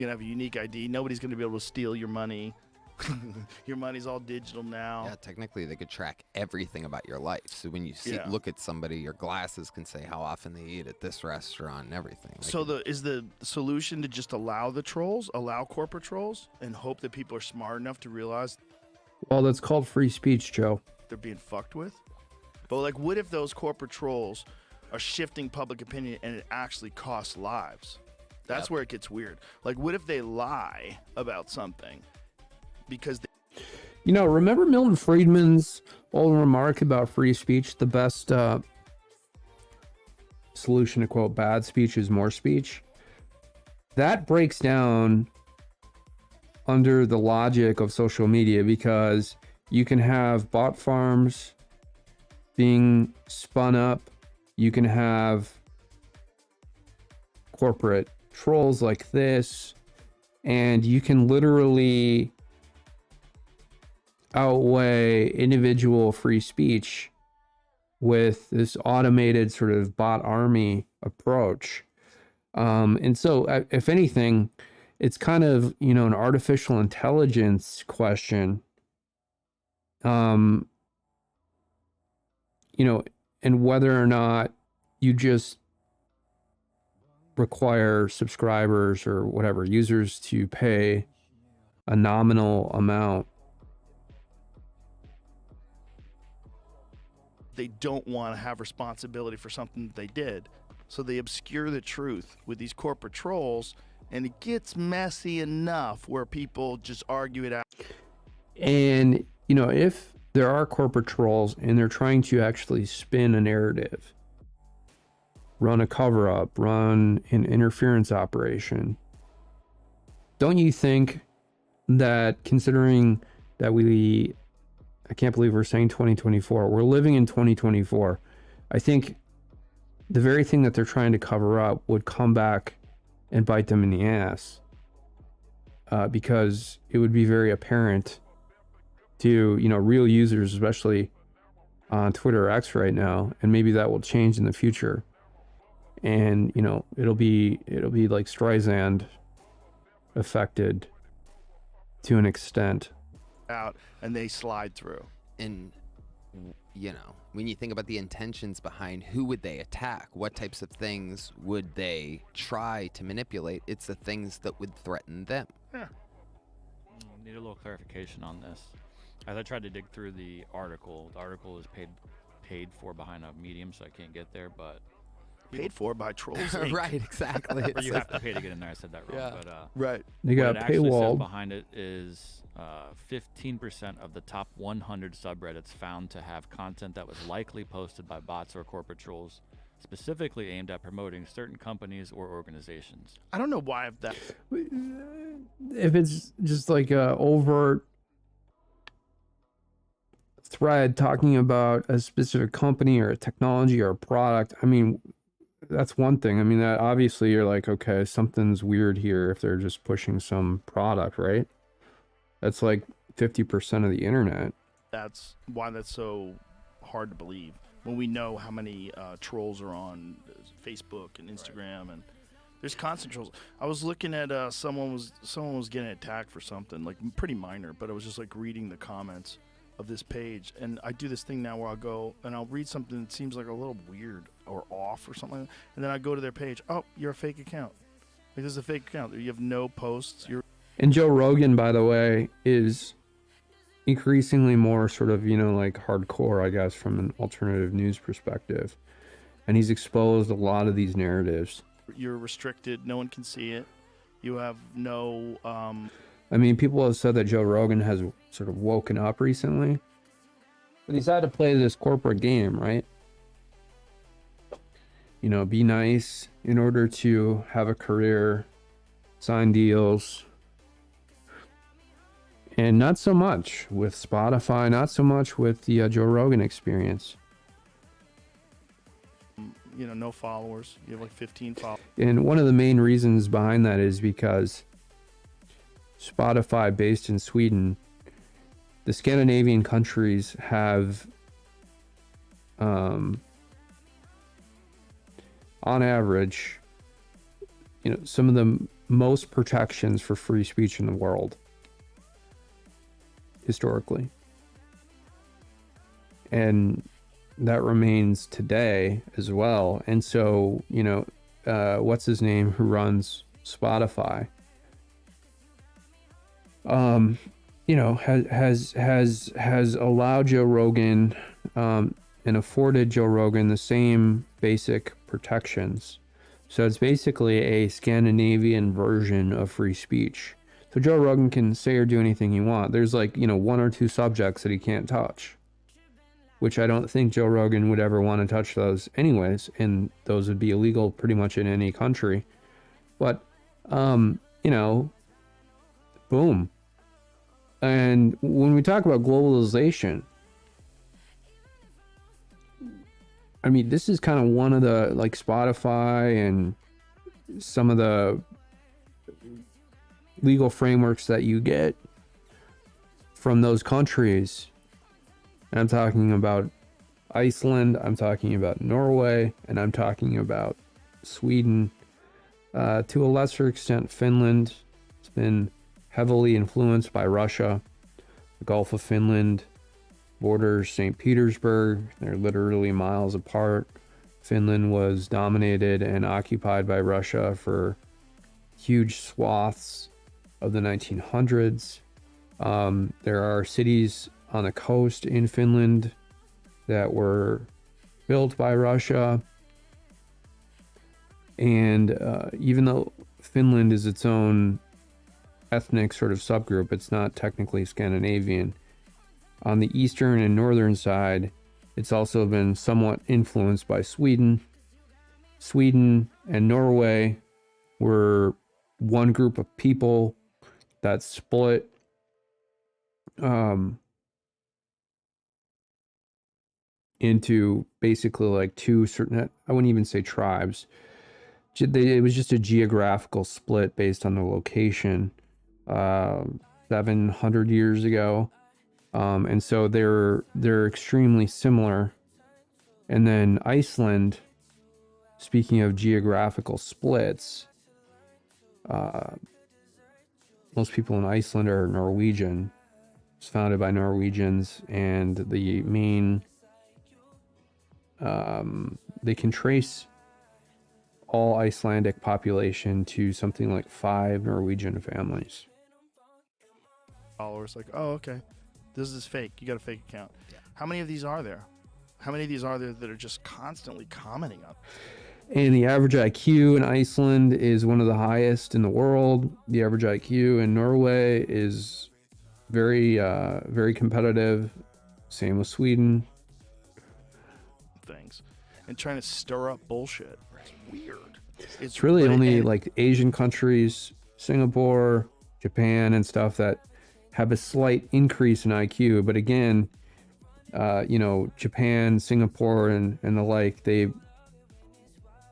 You're gonna have a unique ID. Nobody's gonna be able to steal your money. Your money's all digital now. Yeah, technically they could track everything about your life. So when you look at somebody, your glasses can say how often they eat at this restaurant and everything. So is the solution to just allow the trolls, allow corporate trolls, and hope that people are smart enough to realize Well, that's called free speech, Joe. they're being fucked with? But like, what if those corporate trolls are shifting public opinion and it actually costs lives? That's where it gets weird. Like, what if they lie about something because they You know, remember Milton Friedman's old remark about free speech? The best solution to quote bad speech is more speech. That breaks down under the logic of social media, because you can have bot farms being spun up. You can have corporate trolls like this, and you can literally outweigh individual free speech with this automated sort of bot army approach. And so if anything, it's kind of, you know, an artificial intelligence question, you know, and whether or not you just require subscribers or whatever users to pay a nominal amount. they don't want to have responsibility for something that they did. So they obscure the truth with these corporate trolls, and it gets messy enough where people just argue it out. And, you know, if there are corporate trolls and they're trying to actually spin a narrative, run a cover-up, run an interference operation, don't you think that, considering that I can't believe we're saying 2024, we're living in 2024, I think the very thing that they're trying to cover up would come back and bite them in the ass, because it would be very apparent to, you know, real users, especially on Twitter or X right now, and maybe that will change in the future. And, you know, it'll be like Streisand affected to an extent. Out and they slide through. And, you know, when you think about the intentions behind who would they attack, what types of things would they try to manipulate, it's the things that would threaten them. Yeah. Need a little clarification on this. As I tried to dig through the article is paid for behind a medium, so I can't get there, but Paid for by Trolls Inc. Right, exactly. or you have to pay to get in there. I said that wrong. Yeah. But Right. They what got it actually says paywalled. behind it is 15% of the top 100 subreddits found to have content that was likely posted by bots or corporate trolls, specifically aimed at promoting certain companies or organizations. I don't know why that. If it's just like a overt thread talking about a specific company or a technology or a product, I mean, that's one thing. I mean, that obviously you're like, okay, something's weird here if they're just pushing some product, right? That's like 50% of the internet. That's why that's so hard to believe when we know how many trolls are on Facebook and Instagram, and there's constant trolls. I was looking at someone was getting attacked for something like pretty minor, but I was just like reading the comments of this page, and I do this thing now where I'll go and I'll read something that seems like a little weird or off or something, and then I go to their page. Oh, you're a fake account. Like, this is a fake account. You have no posts. And Joe Rogan, by the way, is increasingly more sort of, you know, like hardcore, I guess, from an alternative news perspective. And he's exposed a lot of these narratives. You're restricted. No one can see it. You have no... I mean, people have said that Joe Rogan has sort of woken up recently. But he's had to play this corporate game, right? You know, be nice in order to have a career, sign deals. And not so much with Spotify, not so much with the Joe Rogan experience. You know, no followers. You have like 15 followers. And one of the main reasons behind that is because Spotify, based in Sweden, the Scandinavian countries have, on average, you know, some of the most protections for free speech in the world historically. And that remains today as well. And so, what's his name who runs Spotify? Has allowed Joe Rogan and afforded Joe Rogan the same basic protections. So it's basically a Scandinavian version of free speech. So Joe Rogan can say or do anything he wants. There's one or two subjects that he can't touch, which I don't think Joe Rogan would ever want to touch those anyways, and those would be illegal pretty much in any country. But, boom. And when we talk about globalization, I mean, this is kind of one of the, like, Spotify and some of the legal frameworks that you get from those countries. And I'm talking about Iceland, I'm talking about Norway, and I'm talking about Sweden. To a lesser extent, Finland. It's been heavily influenced by Russia. The Gulf of Finland borders St. Petersburg. They're literally miles apart. Finland was dominated and occupied by Russia for huge swaths of the 1900s. There are cities on the coast in Finland that were built by Russia. And even though Finland is its own ethnic sort of subgroup, it's not technically Scandinavian. On the eastern and northern side, it's also been somewhat influenced by Sweden. Sweden and Norway were one group of people that split into basically like two certain, I wouldn't even say tribes. It was just a geographical split based on the location 700 years ago. And so they're extremely similar. And then Iceland, speaking of geographical splits, most people in Iceland are Norwegian. It's founded by Norwegians, and the main they can trace all Icelandic population to something like 5 Norwegian families. Followers like, oh, okay, this is fake. You got a fake account. Yeah. How many of these are there? How many of these are there that are just constantly commenting on? And the average IQ in Iceland is one of the highest in the world. The average IQ in Norway is very, very competitive. Same with Sweden. Things and trying to stir up bullshit. It's weird. It's really only like Asian countries, Singapore, Japan, and stuff that have a slight increase in IQ. But again, Japan, Singapore, and the like, they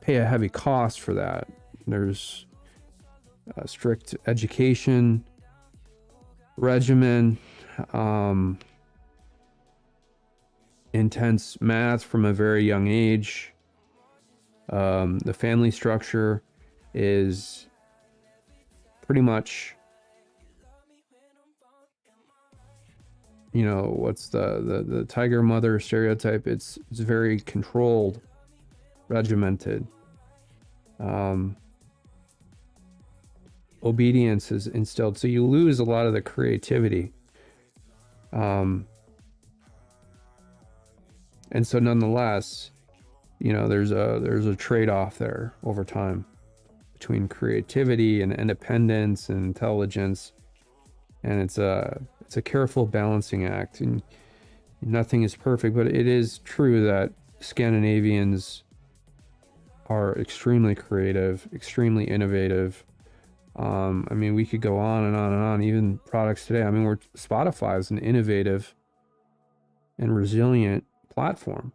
pay a heavy cost for that. There's a strict education regimen, intense math from a very young age. The family structure is pretty much, what's the tiger mother stereotype? It's very controlled, regimented. Obedience is instilled, so you lose a lot of the creativity. And so nonetheless, there's a trade-off there over time between creativity and independence and intelligence, and it's a careful balancing act, and nothing is perfect. But it is true that Scandinavians are extremely creative, extremely innovative. We could go on and on and on. Even products today. Spotify is an innovative and resilient platform.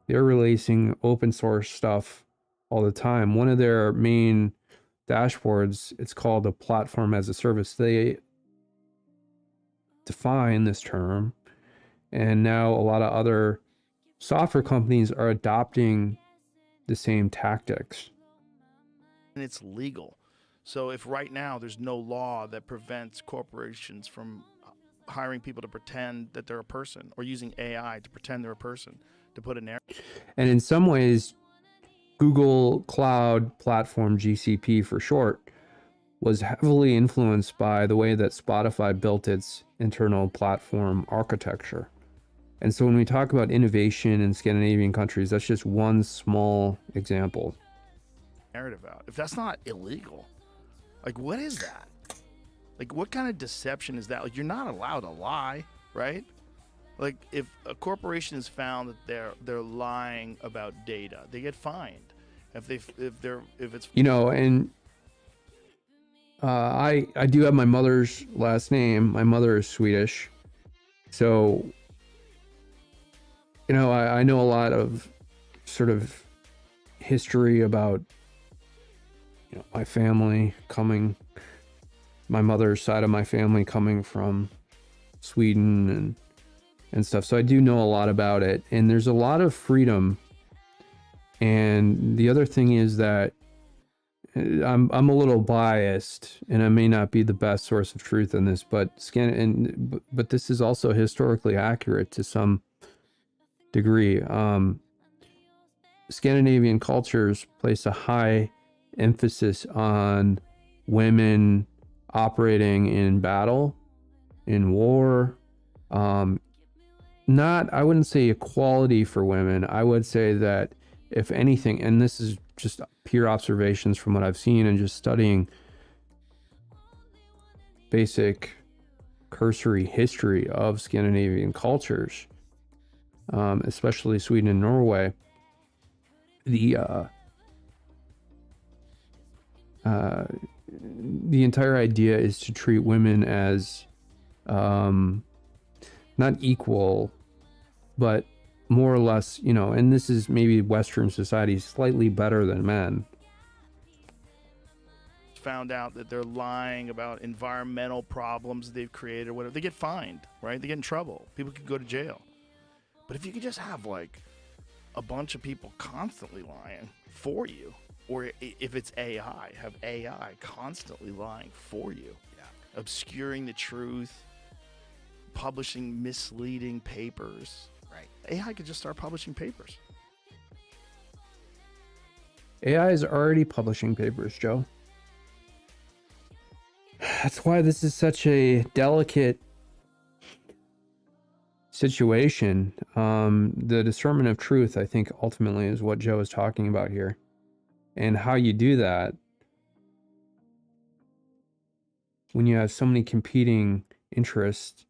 They're releasing open source stuff all the time. One of their main dashboards, it's called a platform as a service. They define this term, and now a lot of other software companies are adopting the same tactics. And it's legal. So if right now there's no law that prevents corporations from hiring people to pretend that they're a person, or using AI to pretend they're a person to put a narrative. And in some ways, Google Cloud Platform, GCP for short, was heavily influenced by the way that Spotify built its internal platform architecture. And so when we talk about innovation in Scandinavian countries, that's just one small example. Narrative out. If that's not illegal, like what is that? Like what kind of deception is that? Like you're not allowed to lie, right? Like if a corporation has found that they're lying about data, they get fined. If it's And I do have my mother's last name. My mother is Swedish, so I know a lot of sort of history about my family my mother's side of my family coming from Sweden and stuff. So I do know a lot about it, and there's a lot of freedom. And the other thing is that I'm a little biased, and I may not be the best source of truth in this, but this is also historically accurate to some degree. Scandinavian cultures place a high emphasis on women operating in battle, in war. I wouldn't say equality for women. I would say that if anything, and this is just pure observations from what I've seen and just studying basic cursory history of Scandinavian cultures, especially Sweden and Norway, the entire idea is to treat women as not equal, but more or less, and this is maybe Western society, slightly better than men. Found out that they're lying about environmental problems they've created or whatever, they get fined, right? They get in trouble. People could go to jail. But if you could just have like a bunch of people constantly lying for you, or if it's AI, have AI constantly lying for you, obscuring the truth, publishing misleading papers. Right. AI could just start publishing papers. AI is already publishing papers, Joe. That's why this is such a delicate situation. The discernment of truth, I think, ultimately is what Joe is talking about here. And how you do that when you have so many competing interests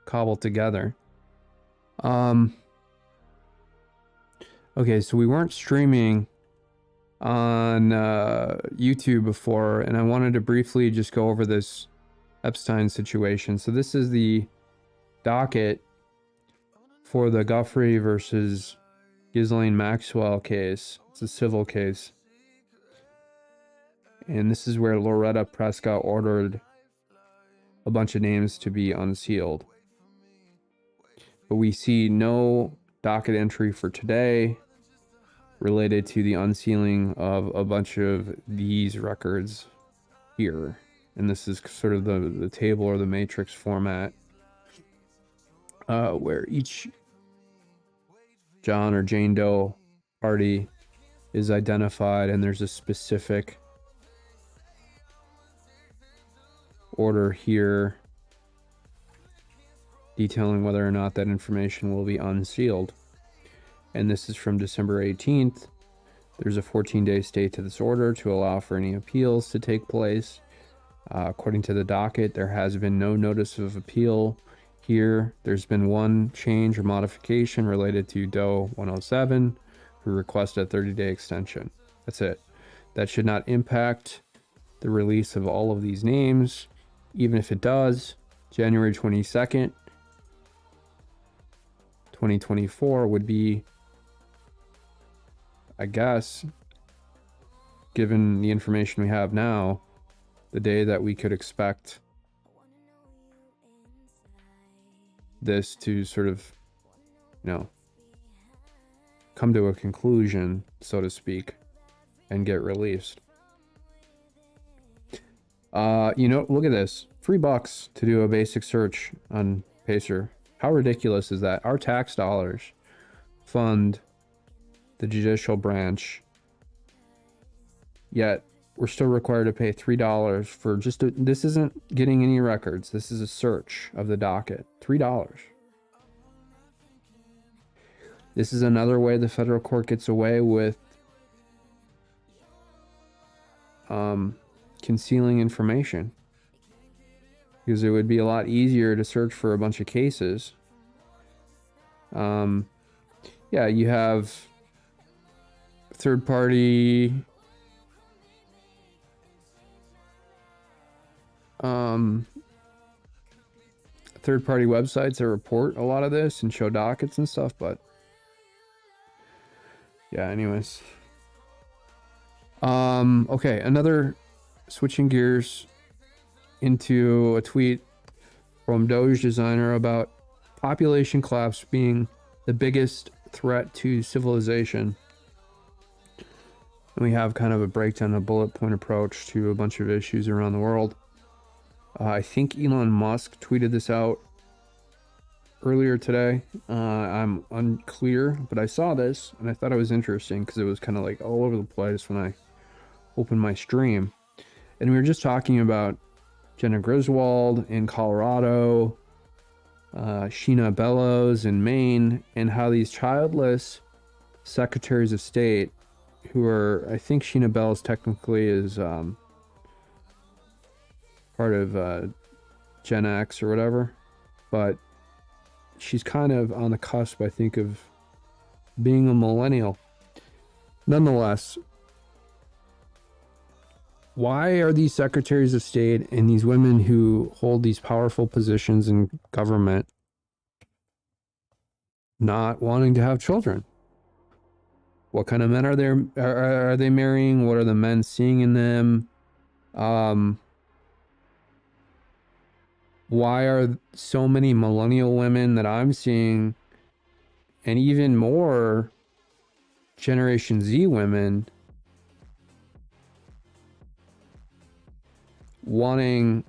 cobbled together. Okay, so we weren't streaming on YouTube before, and I wanted to briefly just go over this Epstein situation. So this is the docket for the Guthrie versus Ghislaine Maxwell case. It's a civil case. And this is where Loretta Prescott ordered a bunch of names to be unsealed. But we see no docket entry for today related to the unsealing of a bunch of these records here. And this is sort of the table or the matrix format where each John or Jane Doe party is identified, and there's a specific order here detailing whether or not that information will be unsealed. And this is from December 18th. There's a 14-day stay to this order to allow for any appeals to take place. According to the docket, there has been no notice of appeal here. There's been one change or modification related to Doe 107, who requested a 30-day extension. That's it. That should not impact the release of all of these names. Even if it does, January 22nd, 2024 would be, I guess, given the information we have now, the day that we could expect this to sort of, come to a conclusion, so to speak, and get released. Look at this. $3 to do a basic search on Pacer. How ridiculous is that? Our tax dollars fund the judicial branch, yet we're still required to pay $3 for this isn't getting any records. This is a search of the docket. $3. This is another way the federal court gets away with concealing information, because it would be a lot easier to search for a bunch of cases. Yeah, you have third-party websites that report a lot of this and show dockets and stuff, but yeah, anyways. Okay, another switching gears into a tweet from Doge designer about population collapse being the biggest threat to civilization. And we have kind of a breakdown, a bullet point approach to a bunch of issues around the world. I think Elon Musk tweeted this out earlier today. I'm unclear, but I saw this and I thought it was interesting because it was kind of like all over the place when I opened my stream. And we were just talking about Jenna Griswold in Colorado, Sheena Bellows in Maine, and how these childless secretaries of state, who are, I think Sheena Bellows technically is part of Gen X or whatever, but she's kind of on the cusp, I think, of being a millennial. Nonetheless, why are these secretaries of state and these women who hold these powerful positions in government not wanting to have children? What kind of men are they marrying? What are the men seeing in them? Why are so many millennial women that I'm seeing, and even more Generation Z women, wanting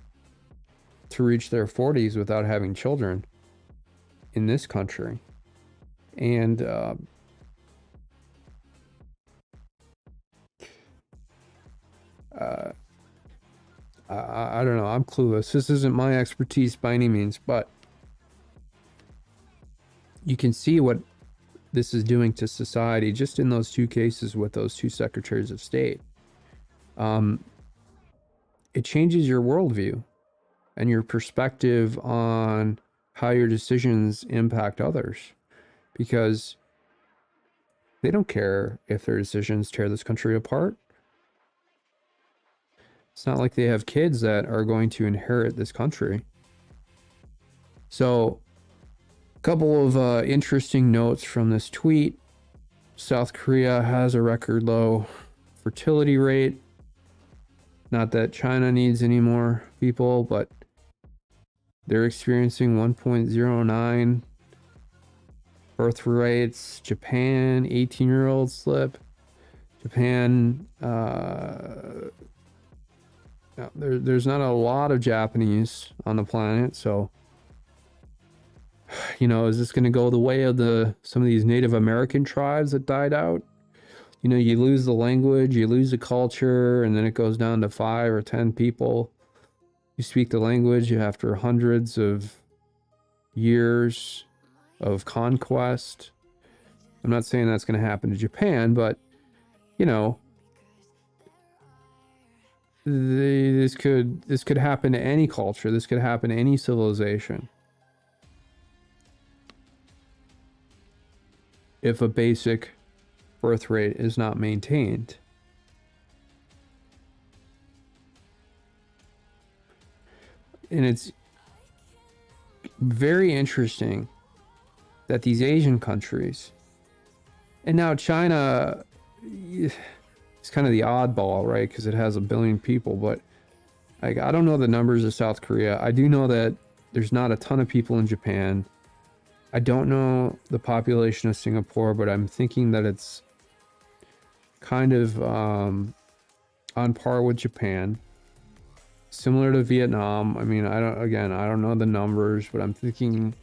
to reach their 40s without having children in this country? And I don't know. I'm clueless. This isn't my expertise by any means, but you can see what this is doing to society just in those two cases with those two secretaries of state. It changes your worldview and your perspective on how your decisions impact others, because they don't care if their decisions tear this country apart. It's not like they have kids that are going to inherit this country. So, a couple of interesting notes from this tweet. South Korea has a record low fertility rate. Not that China needs any more people, but they're experiencing 1.09 birth rates. Japan, 18-year-old slip. Japan, there's not a lot of Japanese on the planet, so is this going to go the way of some of these Native American tribes that died out? You lose the language, you lose the culture, and then it goes down to 5 or 10 people who speak the language after hundreds of years of conquest. I'm not saying that's going to happen to Japan, but this could happen to any culture. This could happen to any civilization if a basic birth rate is not maintained. And it's very interesting that these Asian countries, and now China is kind of the oddball, right? Because it has 1 billion people, but I don't know the numbers of South Korea. I do know that there's not a ton of people in Japan. I don't know the population of Singapore, but I'm thinking that it's kind of on par with Japan. similar to Vietnam. I mean, I don't know the numbers, but I'm thinking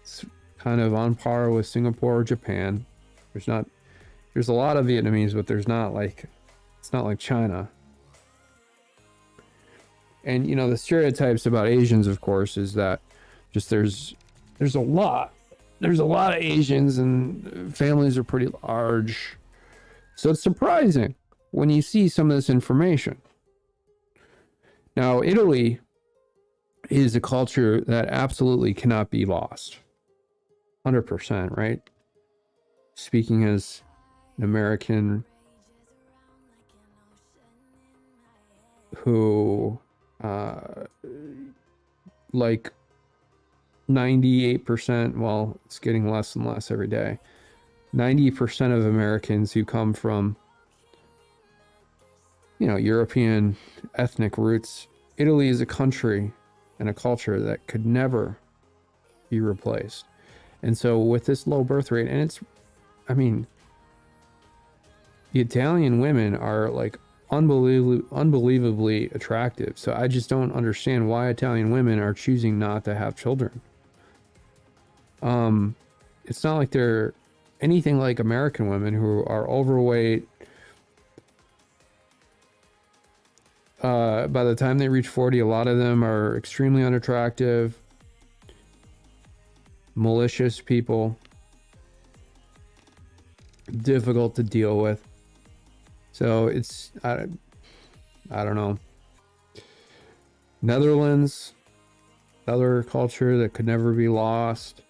it's kind of on par with Singapore or Japan. There's a lot of Vietnamese, but it's not like China. And the stereotypes about Asians, of course, is that just there's a lot of Asians and families are pretty large. So it's surprising when you see some of this information. Now, Italy is a culture that absolutely cannot be lost. 100%, right? Speaking as an American who, like 98%, well, it's getting less and less every day. 90% of Americans who come from, European ethnic roots, Italy is a country and a culture that could never be replaced. And so with this low birth rate, and the Italian women are like unbelievably attractive. So I just don't understand why Italian women are choosing not to have children. It's not like they're anything like American women who are overweight. By the time they reach 40, a lot of them are extremely unattractive, malicious people, difficult to deal with. So it's, I don't know. Netherlands, another culture that could never be lost.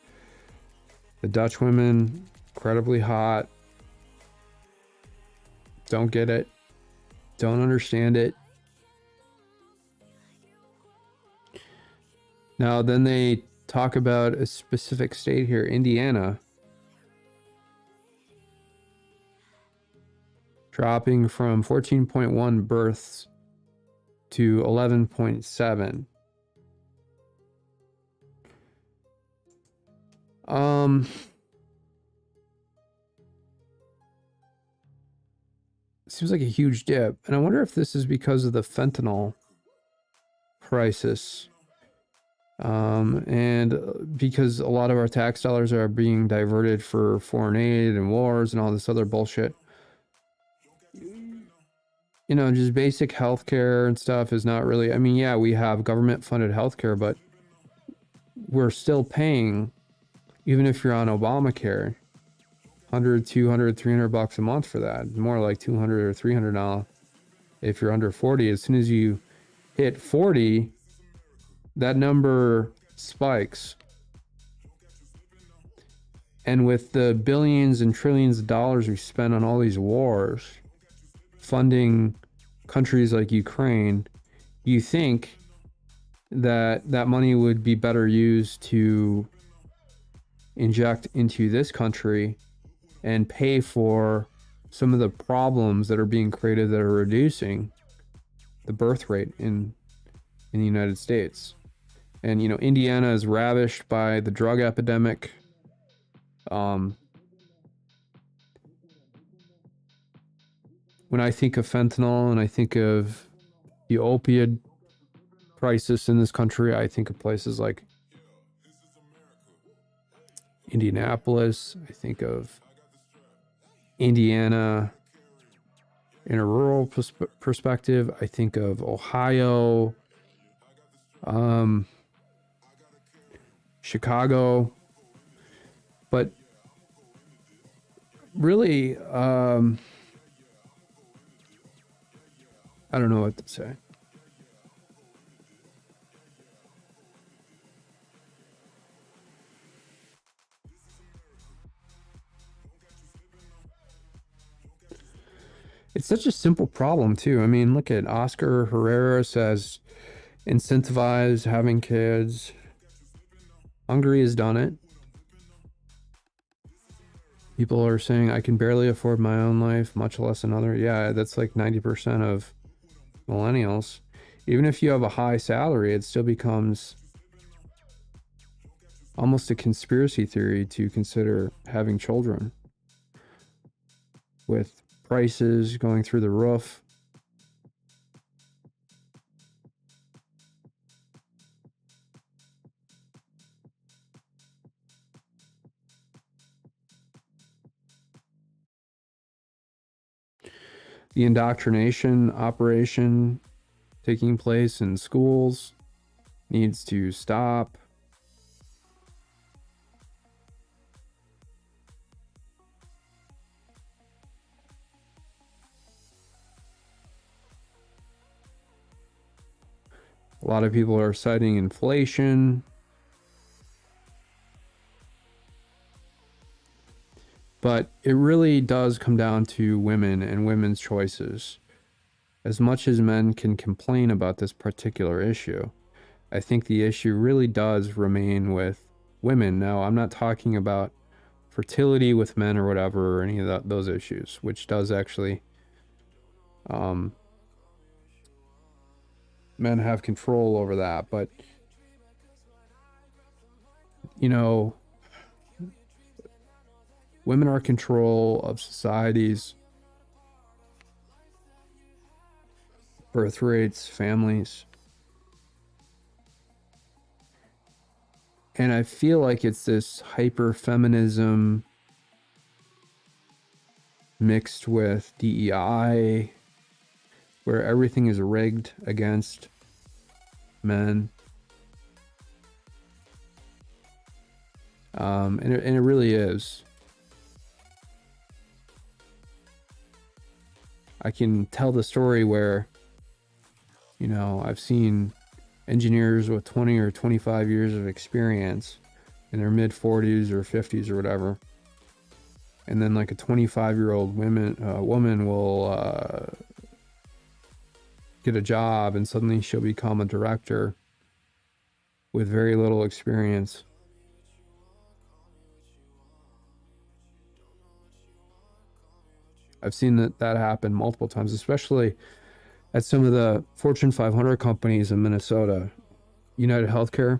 The Dutch women, incredibly hot. Don't get it. Don't understand it. Now, then they talk about a specific state here, Indiana, dropping from 14.1 births to 11.7. Seems like a huge dip. And I wonder if this is because of the fentanyl crisis. And because a lot of our tax dollars are being diverted for foreign aid and wars and all this other bullshit. Just basic healthcare and stuff is not really, yeah, we have government funded healthcare, but we're still paying, even if you're on Obamacare, 100, 200, 300 bucks a month for that. More like 200 or 300 now if you're under 40. As soon as you hit 40, that number spikes. And with the billions and trillions of dollars we spend on all these wars, funding countries like Ukraine, you think that money would be better used to inject into this country and pay for some of the problems that are being created that are reducing the birth rate in the United States. And, Indiana is ravished by the drug epidemic. When I think of fentanyl and I think of the opioid crisis in this country, I think of places like Indianapolis. I think of Indiana in a rural perspective. I think of Ohio, Chicago, but really, I don't know what to say. It's such a simple problem too. Look at Oscar Herrera says, incentivize having kids. Hungary has done it. People are saying, I can barely afford my own life, much less another. Yeah, that's like 90% of millennials. Even if you have a high salary, it still becomes almost a conspiracy theory to consider having children. With prices going through the roof. The indoctrination operation taking place in schools needs to stop. A lot of people are citing inflation. But it really does come down to women and women's choices. As much as men can complain about this particular issue, I think the issue really does remain with women. Now, I'm not talking about fertility with men or whatever, or any of those issues, which does actually, men have control over that. But, you know, women are in control of societies, birth rates, families. And I feel like it's this hyper feminism mixed with DEI, where everything is rigged against men. And it really is. I can tell the story where, you know, I've seen engineers with 20 or 25 years of experience in their mid 40s or 50s or whatever. And then like a 25-year-old woman will get a job and suddenly she'll become a director with very little experience. I've seen that happen multiple times, especially at some of the Fortune 500 companies in Minnesota. United Healthcare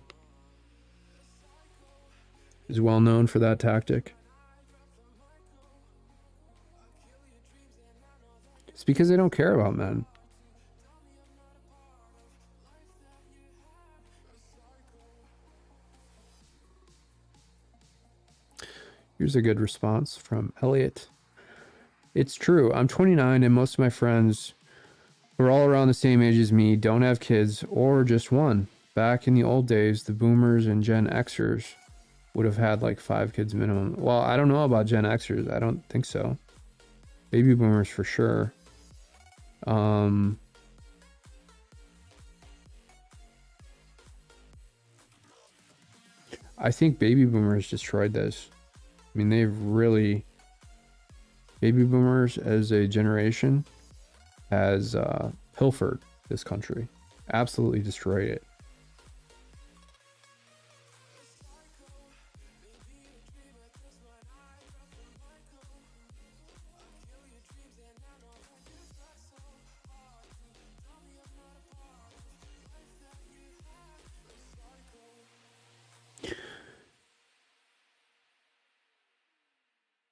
is well known for that tactic. It's because they don't care about men. Here's a good response from Elliot. It's true. I'm 29 and most of my friends who are all around the same age as me don't have kids or just one. Back in the old days, the boomers and Gen Xers would have had like 5 kids minimum. Well, I don't know about Gen Xers. I don't think so. Baby boomers for sure. I think baby boomers destroyed this. I mean, they've really... Baby boomers as a generation has pilfered this country. Absolutely destroyed it.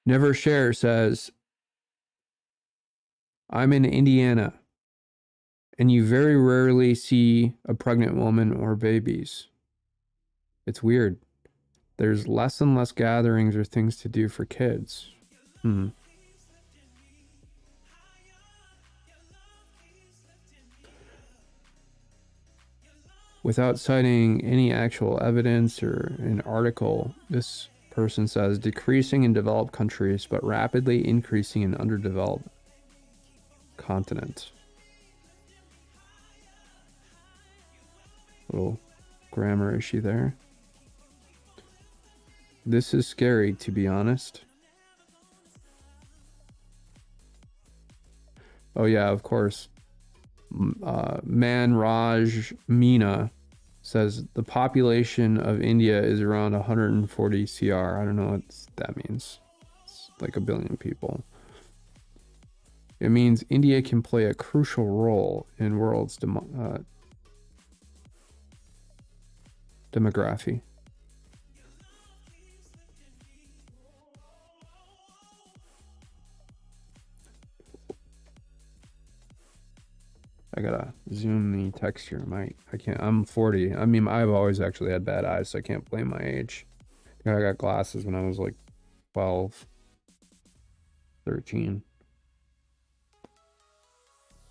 Never Share says, I'm in Indiana, and you very rarely see a pregnant woman or babies. It's weird. There's less and less gatherings or things to do for kids. Without citing any actual evidence or an article, this person says, decreasing in developed countries, but rapidly increasing in underdeveloped continents. Little grammar issue there. This is scary, to be honest. Oh yeah, of course. Manraj Meena says the population of India is around 140 CR. I don't know what that means. It's like 1 billion people. It means India can play a crucial role in world's demography. I gotta zoom the text here. I can't. I'm 40. I mean, I've always actually had bad eyes, so I can't blame my age. I got glasses when I was like 12, 13.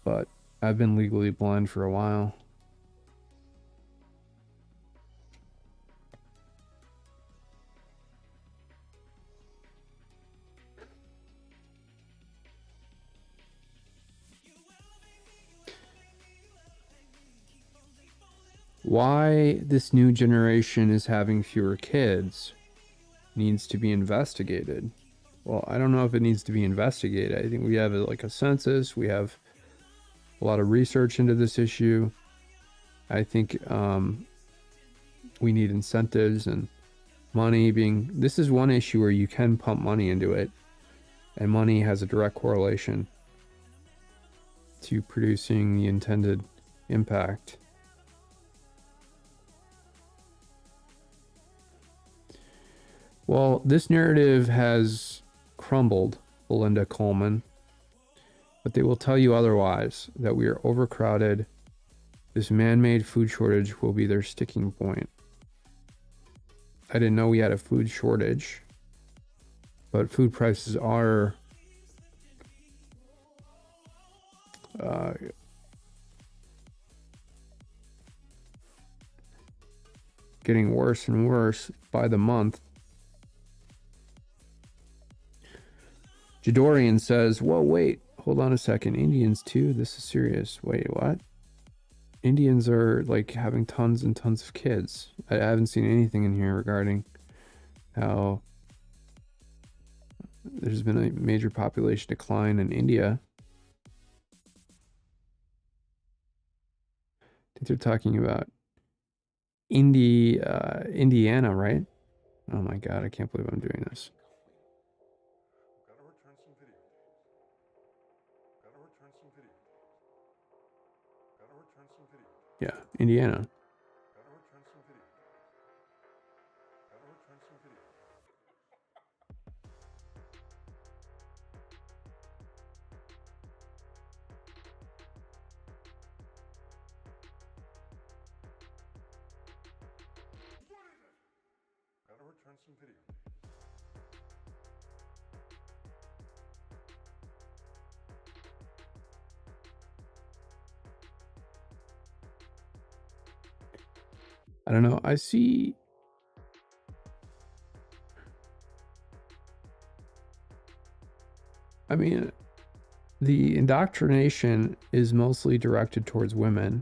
but I've been legally blind for a while. Why this new generation is having fewer kids needs to be investigated. Well, I don't know if it needs to be investigated. I think we have like a census. We have a lot of research into this issue. I think we need incentives and money being... This is one issue where you can pump money into it, and money has a direct correlation to producing the intended impact. Well, this narrative has crumbled, Belinda Coleman, but they will tell you otherwise, that we are overcrowded. This man-made food shortage will be their sticking point. I didn't know we had a food shortage, but food prices are getting worse and worse by the month. Jadorian says, whoa, wait, hold on a second. Indians too? This is serious. Wait, what? Indians are like having tons and tons of kids. I haven't seen anything in here regarding how there's been a major population decline in India. I think they're talking about Indiana, right? Oh my God, I can't believe I'm doing this. Yeah, Indiana. I don't know. I see. I mean, the indoctrination is mostly directed towards women.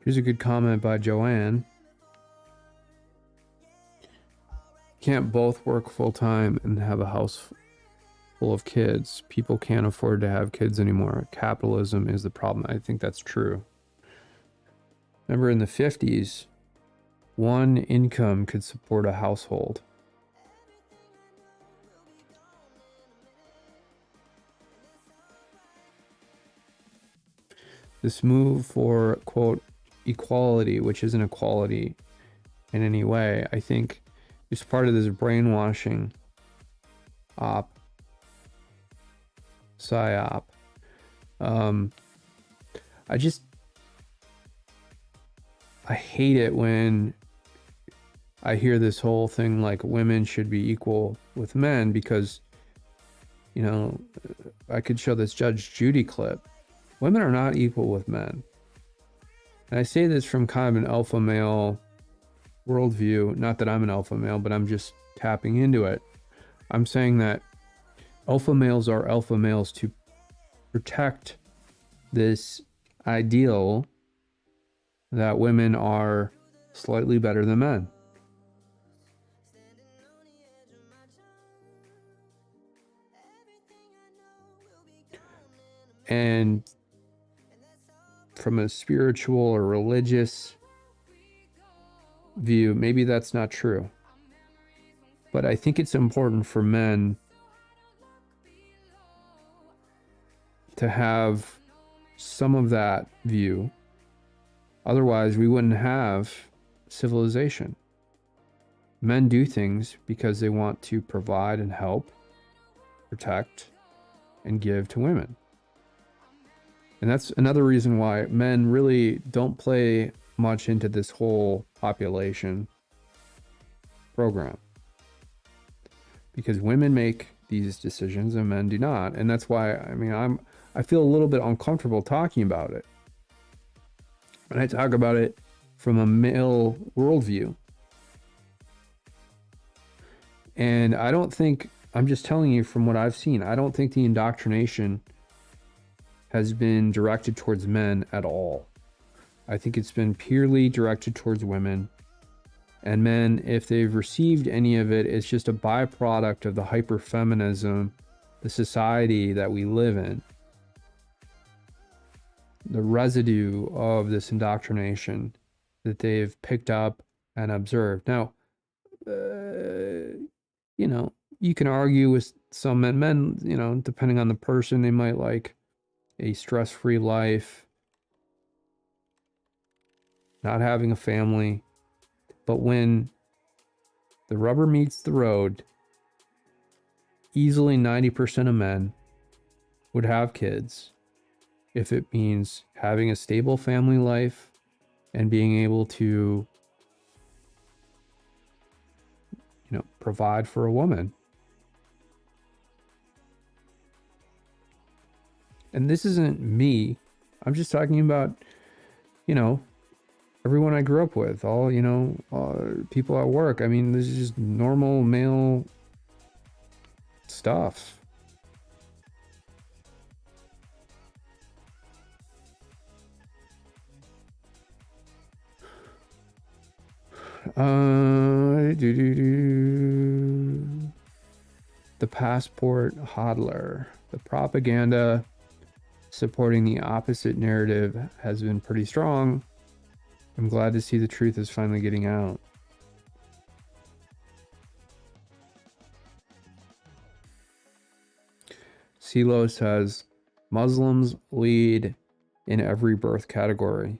Here's a good comment by Joanne. Can't both work full time and have a house full of kids. People can't afford to have kids anymore. Capitalism is the problem. I think that's true. Remember in the 50s, one income could support a household. This move for, quote, equality, which isn't equality in any way, I think is part of this brainwashing psyop. I hate it when I hear this whole thing like women should be equal with men, because, you know, I could show this Judge Judy clip. Women are not equal with men. And I say this from kind of an alpha male worldview. Not that I'm an alpha male, but I'm just tapping into it. I'm saying that alpha males are alpha males to protect this ideal that women are slightly better than men. And from a spiritual or religious view, maybe that's not true. But I think it's important for men to have some of that view Otherwise, we wouldn't have civilization. Men do things because they want to provide and help, protect, and give to women. And that's another reason why men really don't play much into this whole population program. Because women make these decisions and men do not. And that's why, I mean, I feel a little bit uncomfortable talking about it. And I talk about it from a male worldview. And I don't think, I'm just telling you from what I've seen, I don't think the indoctrination has been directed towards men at all. I think it's been purely directed towards women. And men, if they've received any of it, it's just a byproduct of the hyperfeminism, the society that we live in. The residue of this indoctrination that they've picked up and observed. Now, you know, you can argue with some men, you know, depending on the person, they might like a stress-free life, not having a family. But when the rubber meets the road, easily 90% of men would have kids if it means having a stable family life and being able to, you know, provide for a woman. And this isn't me. I'm just talking about, you know, everyone I grew up with, all, you know, people at work. I mean, this is just normal male stuff. The passport hodler. The propaganda supporting the opposite narrative has been pretty strong. I'm glad to see the truth is finally getting out. CeeLo says, Muslims lead in every birth category.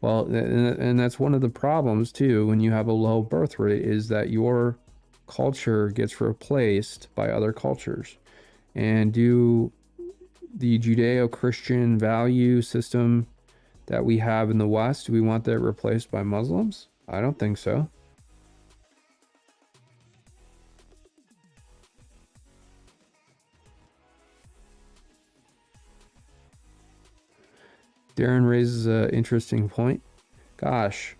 Well, and that's one of the problems too when you have a low birth rate, is that your culture gets replaced by other cultures. And do the Judeo-Christian value system that we have in the West, do we want that replaced by Muslims? I don't think so. Darren raises an interesting point. Gosh,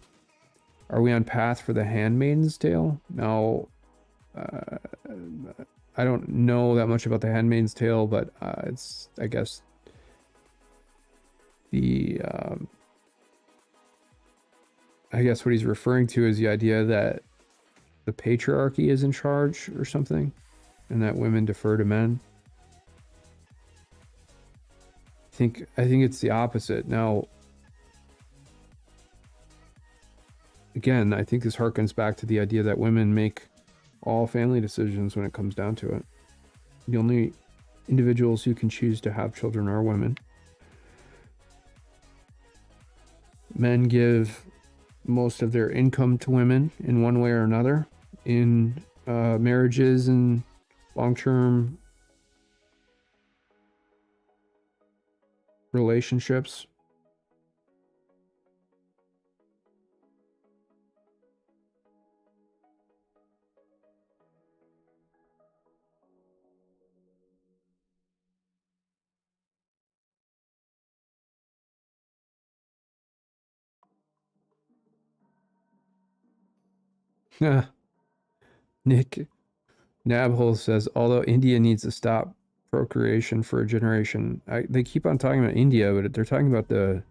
are we on path for the Handmaid's Tale? Now, I don't know that much about the Handmaid's Tale, but it's, I guess, I guess what he's referring to is the idea that the patriarchy is in charge or something, and that women defer to men. I think it's the opposite. Now, again, I think this harkens back to the idea that women make all family decisions when it comes down to it. The only individuals who can choose to have children are women. Men give most of their income to women in one way or another in marriages and long-term relationships. Nick Nabhole says, although India needs to stop procreation for a generation. They keep on talking about India, but they're talking about the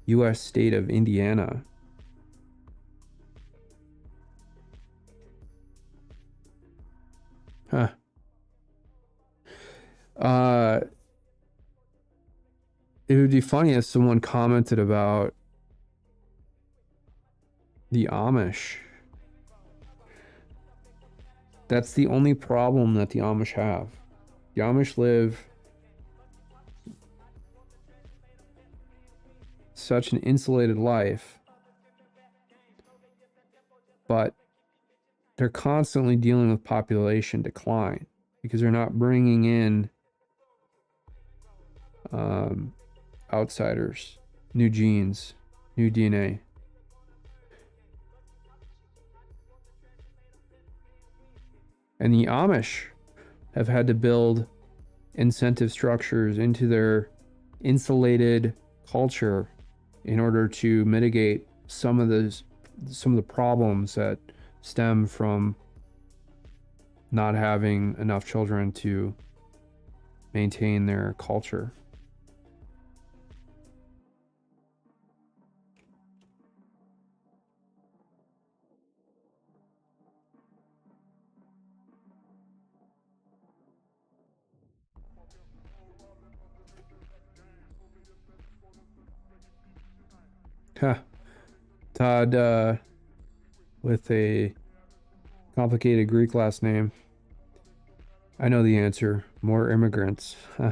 U.S. state of Indiana. Huh. It would be funny if someone commented about the Amish. That's the only problem that the Amish have. The Amish live such an insulated life, but they're constantly dealing with population decline because they're not bringing in outsiders, new genes, new DNA. And the Amish have had to build incentive structures into their insulated culture in order to mitigate some of the problems that stem from not having enough children to maintain their culture. Huh. Todd, with a complicated Greek last name. I know the answer. More immigrants. Huh.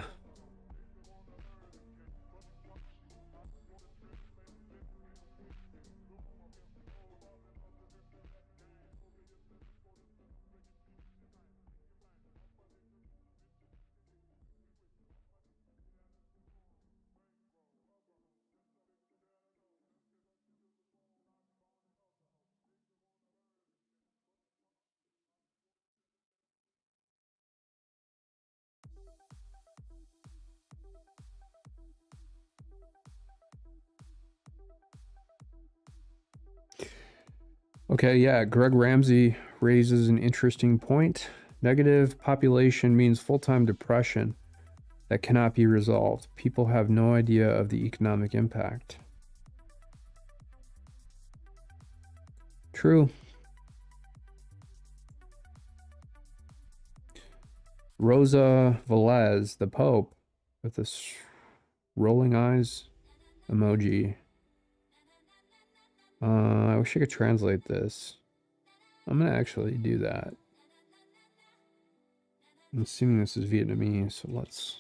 Okay, yeah, Greg Ramsey raises an interesting point. Negative population means full-time depression that cannot be resolved. People have no idea of the economic impact. True. Rosa Velez, the Pope, with this rolling eyes emoji. I wish I could translate this. I'm gonna actually do that. I'm assuming this is Vietnamese, so let's...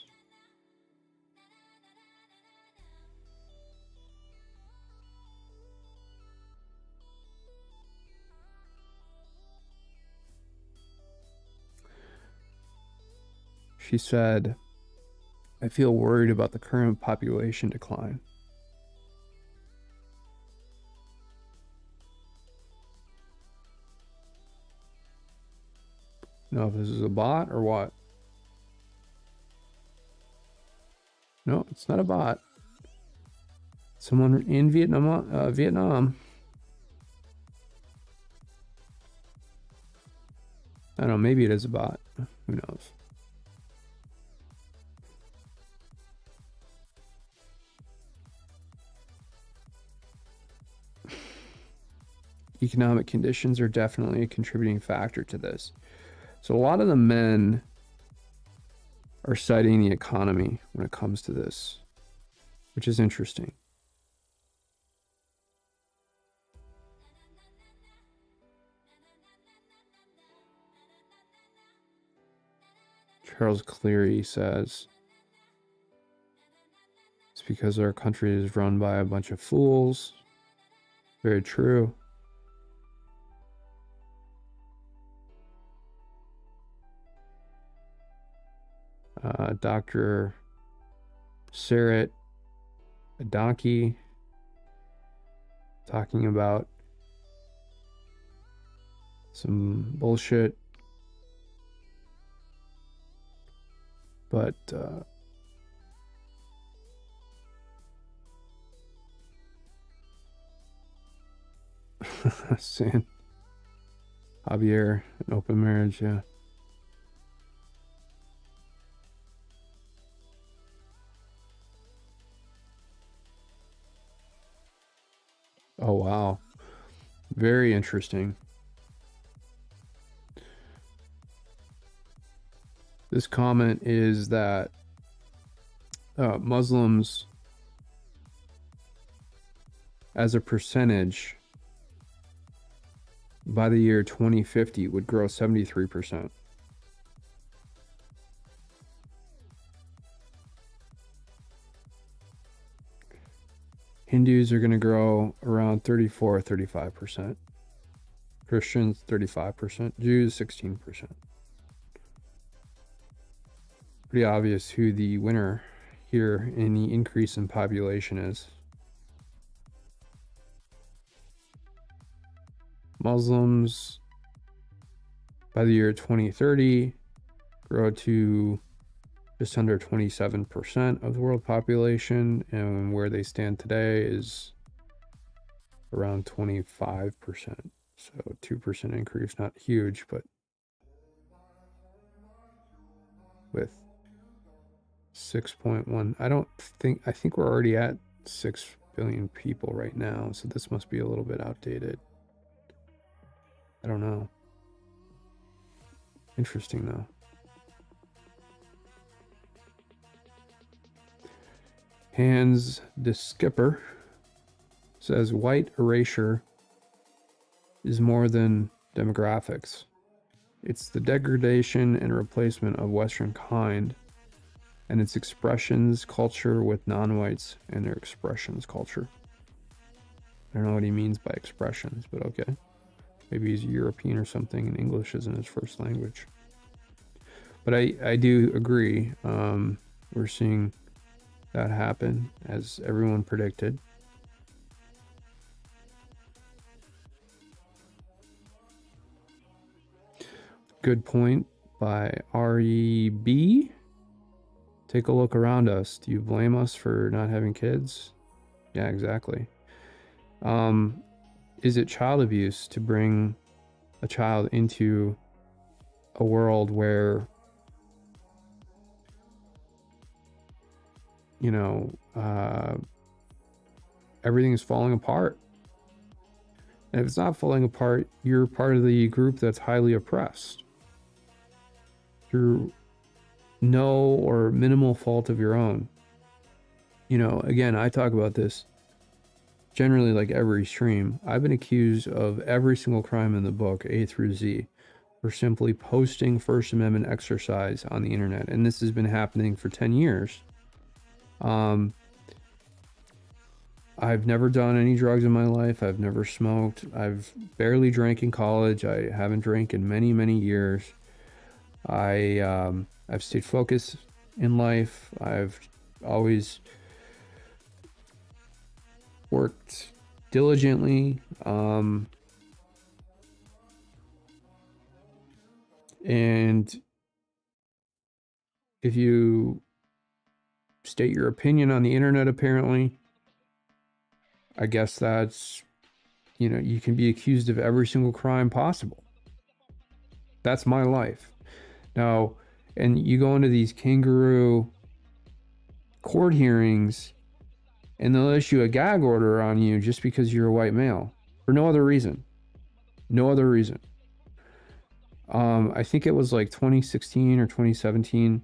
She said, I feel worried about the current population decline. No, if this is a bot or what? No, it's not a bot. Someone in Vietnam. I don't know, maybe it is a bot. Who knows? Economic conditions are definitely a contributing factor to this. So a lot of the men are citing the economy when it comes to this, which is interesting. Charles Cleary says, it's because our country is run by a bunch of fools. Very true. Dr. Sarat Adaki talking about some bullshit, but San Javier, an open marriage, yeah. Oh, wow. Very interesting. This comment is that Muslims, as a percentage, by the year 2050, would grow 73%. Hindus are going to grow around 34 or 35%. Christians, 35%. Jews, 16%. Pretty obvious who the winner here in the increase in population is. Muslims, by the year 2030, grow to just under 27% of the world population, and where they stand today is around 25%. So 2% increase, not huge, but with 6.1, I think we're already at 6 billion people right now, so this must be a little bit outdated. I don't know. Interesting though. Hans de Skipper says white erasure is more than demographics. It's the degradation and replacement of Western kind and its expressions culture with non-whites and their expressions culture. I don't know what he means by expressions, but okay. Maybe he's European or something and English isn't his first language. But I do agree. We're seeing that happen as everyone predicted. Good point by REB. Take a look around us. Do you blame us for not having kids? Yeah, exactly. Is it child abuse to bring a child into a world where, you know, everything is falling apart? And if it's not falling apart, you're part of the group that's highly oppressed through no or minimal fault of your own. You know, again, I talk about this generally like every stream. I've been accused of every single crime in the book, A through Z, for simply posting First Amendment exercise on the internet. And this has been happening for 10 years. I've never done any drugs in my life. I've never smoked. I've barely drank in college. I haven't drank in many, many years. I've stayed focused in life. I've always worked diligently. And if you state your opinion on the internet, apparently, I guess that's, you know, you can be accused of every single crime possible. That's my life. Now, and you go into these kangaroo court hearings and they'll issue a gag order on you just because you're a white male for no other reason. No other reason. I think it was like 2016 or 2017.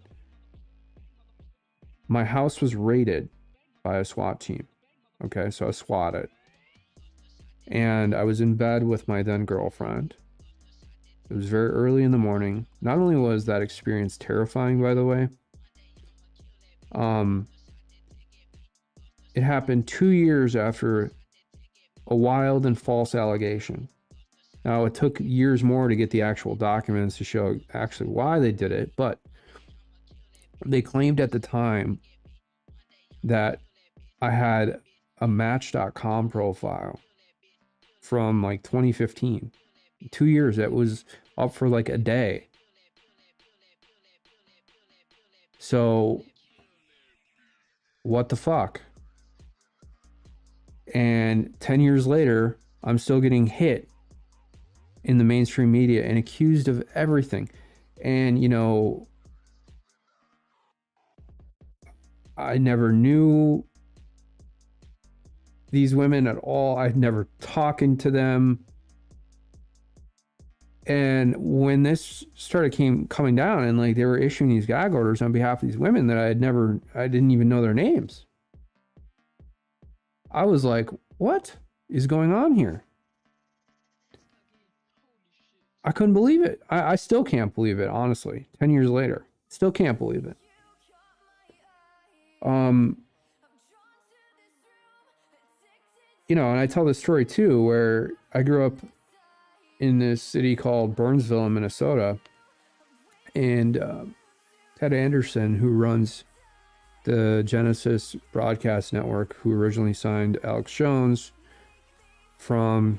My house was raided by a SWAT team. Okay, so I was swatted. And I was in bed with my then girlfriend. It was very early in the morning. Not only was that experience terrifying, by the way, it happened 2 years after a wild and false allegation. Now, it took years more to get the actual documents to show actually why they did it, but they claimed at the time that I had a Match.com profile from like 2015. 2 years, that was up for like a day. So, what the fuck? And 10 years later, I'm still getting hit in the mainstream media and accused of everything. And, you know, I never knew these women at all. I'd never talking to them. And when this started coming down and like they were issuing these gag orders on behalf of these women that I didn't even know their names. I was like, what is going on here? I couldn't believe it. I still can't believe it, honestly. 10 years later. Still can't believe it. you know, and I tell this story too, where I grew up in this city called Burnsville in Minnesota, and Ted Anderson, who runs the Genesis Broadcast Network, who originally signed Alex Jones from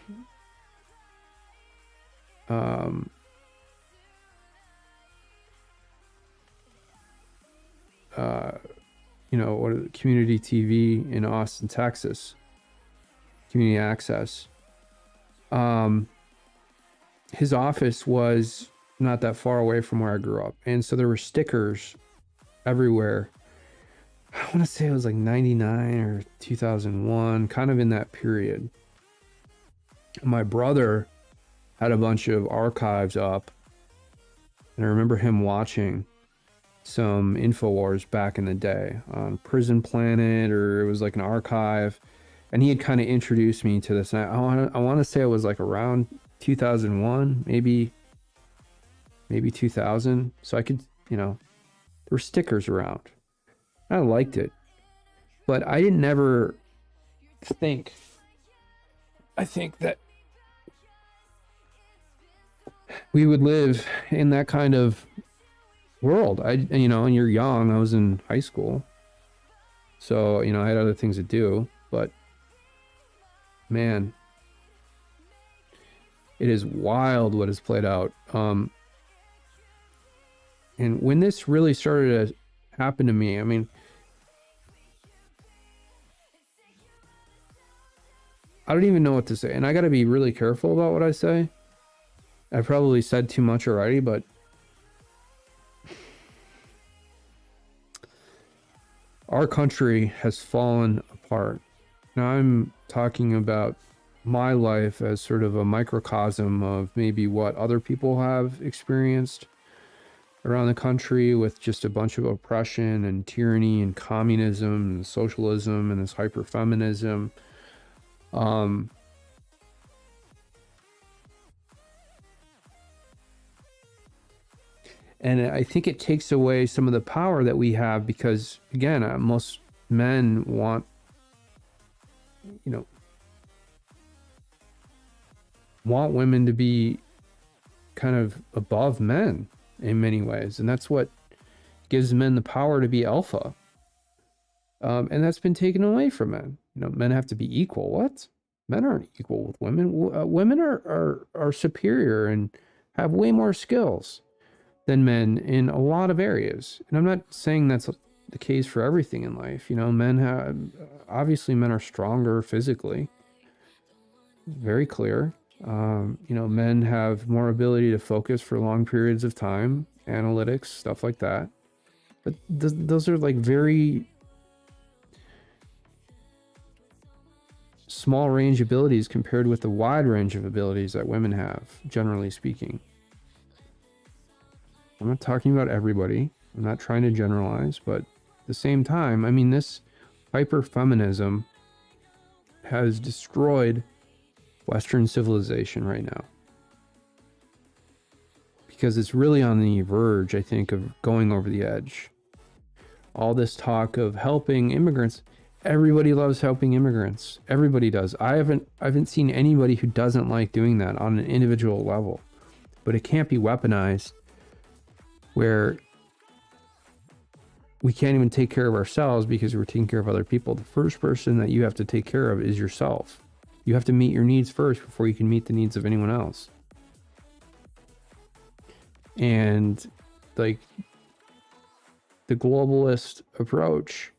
you know, what are community TV in Austin, Texas, community access. His office was not that far away from where I grew up, and so there were stickers everywhere. I want to say it was like 99 or 2001, kind of in that period. My brother had a bunch of archives up, and I remember him watching some InfoWars back in the day on Prison Planet, or it was like an archive, and he had kind of introduced me to this. And I want to say it was like around 2001, maybe 2000. So I could, you know, there were stickers around. I liked it, but I didn't ever think. I think that we would live in that kind of world. You know, and you're young. I was in high school, so you know I had other things to do. But man, it is wild what has played out. And when this really started to happen to me, I mean, I don't even know what to say, and I got to be really careful about what I say. I probably said too much already, but our country has fallen apart. Now I'm talking about my life as sort of a microcosm of maybe what other people have experienced around the country, with just a bunch of oppression and tyranny and communism and socialism and this hyper-feminism. And I think it takes away some of the power that we have, because again, most men want, you know, want women to be kind of above men in many ways, and that's what gives men the power to be alpha. And that's been taken away from men. You know, men have to be equal. What? Men aren't equal with women. Women are superior and have way more skills than men in a lot of areas. And I'm not saying that's the case for everything in life. You know, men are stronger physically. Very clear. You know, men have more ability to focus for long periods of time, analytics, stuff like that. But those are like very small range abilities compared with the wide range of abilities that women have, generally speaking. I'm not talking about everybody. I'm not trying to generalize, but at the same time, I mean, this hyper-feminism has destroyed Western civilization right now, because it's really on the verge, I think, of going over the edge. All this talk of helping immigrants, everybody loves helping immigrants. Everybody does. I haven't seen anybody who doesn't like doing that on an individual level, but it can't be weaponized where we can't even take care of ourselves because we're taking care of other people. The first person that you have to take care of is yourself. You have to meet your needs first before you can meet the needs of anyone else. And like the globalist approach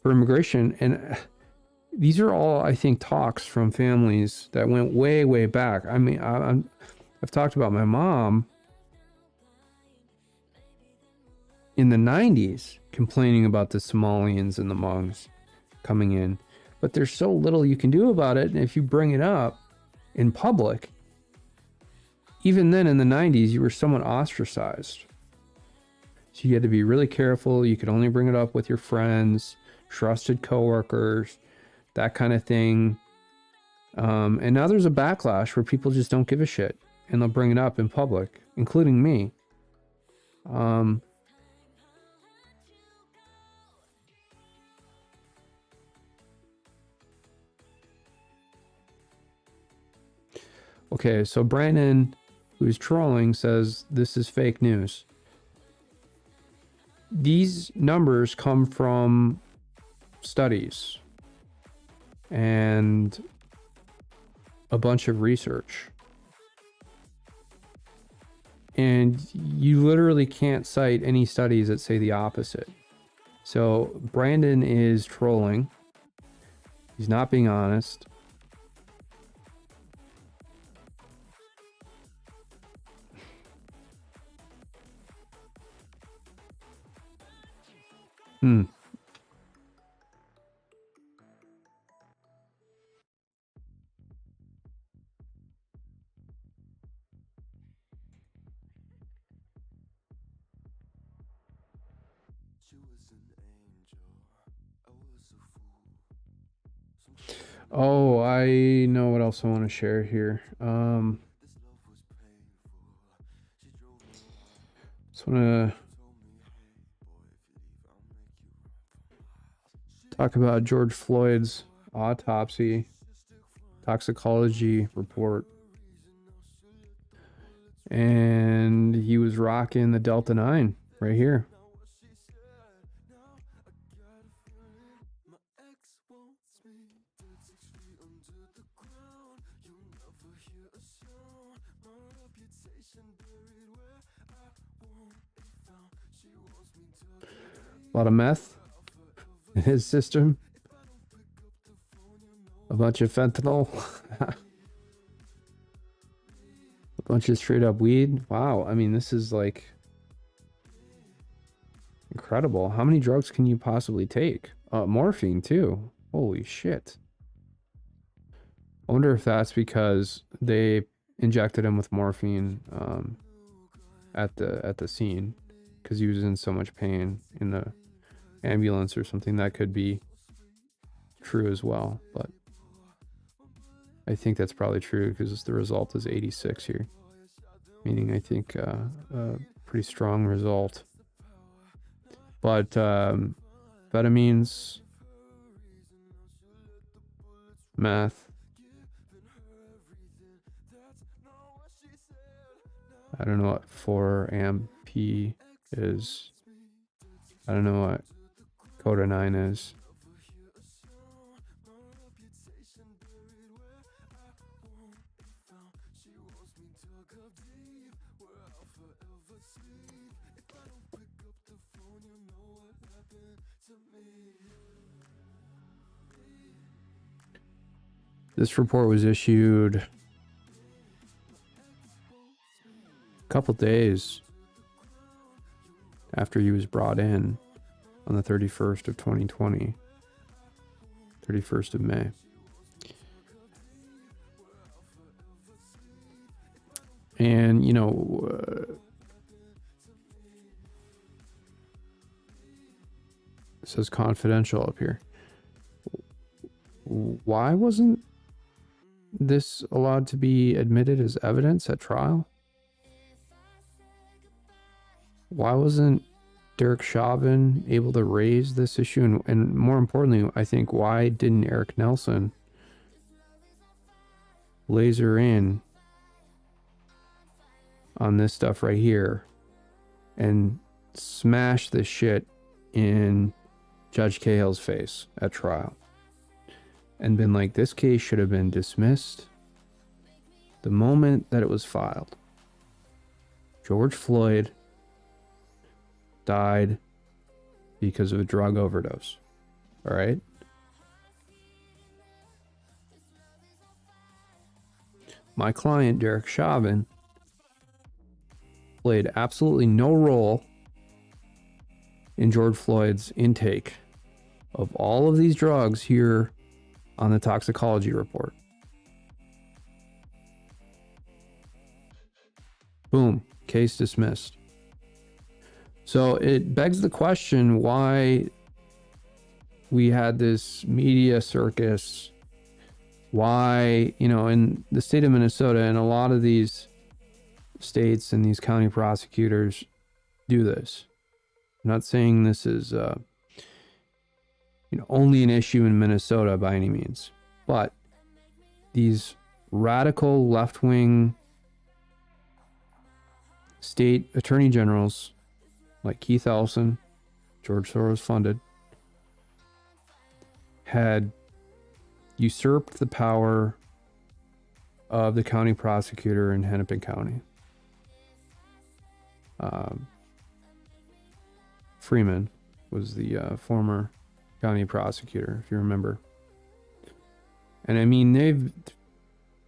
for immigration, and these are all, I think, talks from families that went way, way back. I mean, I've talked about my mom in the 90s complaining about the Somalians and the Hmongs coming in, but there's so little you can do about it. And if you bring it up in public, even then in the 90s, you were somewhat ostracized. So you had to be really careful. You could only bring it up with your friends, trusted coworkers, that kind of thing. And now there's a backlash where people just don't give a shit and they'll bring it up in public, including me. Okay, so Brandon, who's trolling, says this is fake news. These numbers come from studies and a bunch of research. And you literally can't cite any studies that say the opposite. So Brandon is trolling. He's not being honest. Oh, I know what else I want to share here. Just want to talk about George Floyd's autopsy toxicology report. And he was rocking the Delta 9 right here. A lot of meth in his system. A bunch of fentanyl. A bunch of straight up weed. Wow. I mean, this is like incredible. How many drugs can you possibly take? Morphine too. Holy shit. I wonder if that's because they injected him with morphine at the scene because he was in so much pain in the ambulance or something. That could be true as well, but I think that's probably true because the result is 86 here, meaning I think a pretty strong result. But amphetamines, meth, I don't know what 4-amp is. I don't know what Coda 9 is. This report was issued a couple days after he was brought in on the 31st of 2020, 31st of May. And, you know, it says confidential up here. Why wasn't this allowed to be admitted as evidence at trial? Why wasn't Derek Chauvin able to raise this issue? And more importantly, I think, why didn't Eric Nelson laser in on this stuff right here and smash this shit in Judge Cahill's face at trial and been like, this case should have been dismissed the moment that it was filed. George Floyd died because of a drug overdose. All right? My client, Derek Chauvin, played absolutely no role in George Floyd's intake of all of these drugs here on the toxicology report. Boom, case dismissed. So it begs the question why we had this media circus, why, you know, in the state of Minnesota and a lot of these states and these county prosecutors do this. I'm not saying this is only an issue in Minnesota by any means, but these radical left-wing state attorney generals like Keith Ellison, George Soros funded, had usurped the power of the county prosecutor in Hennepin County. Freeman was the former county prosecutor, if you remember. And I mean,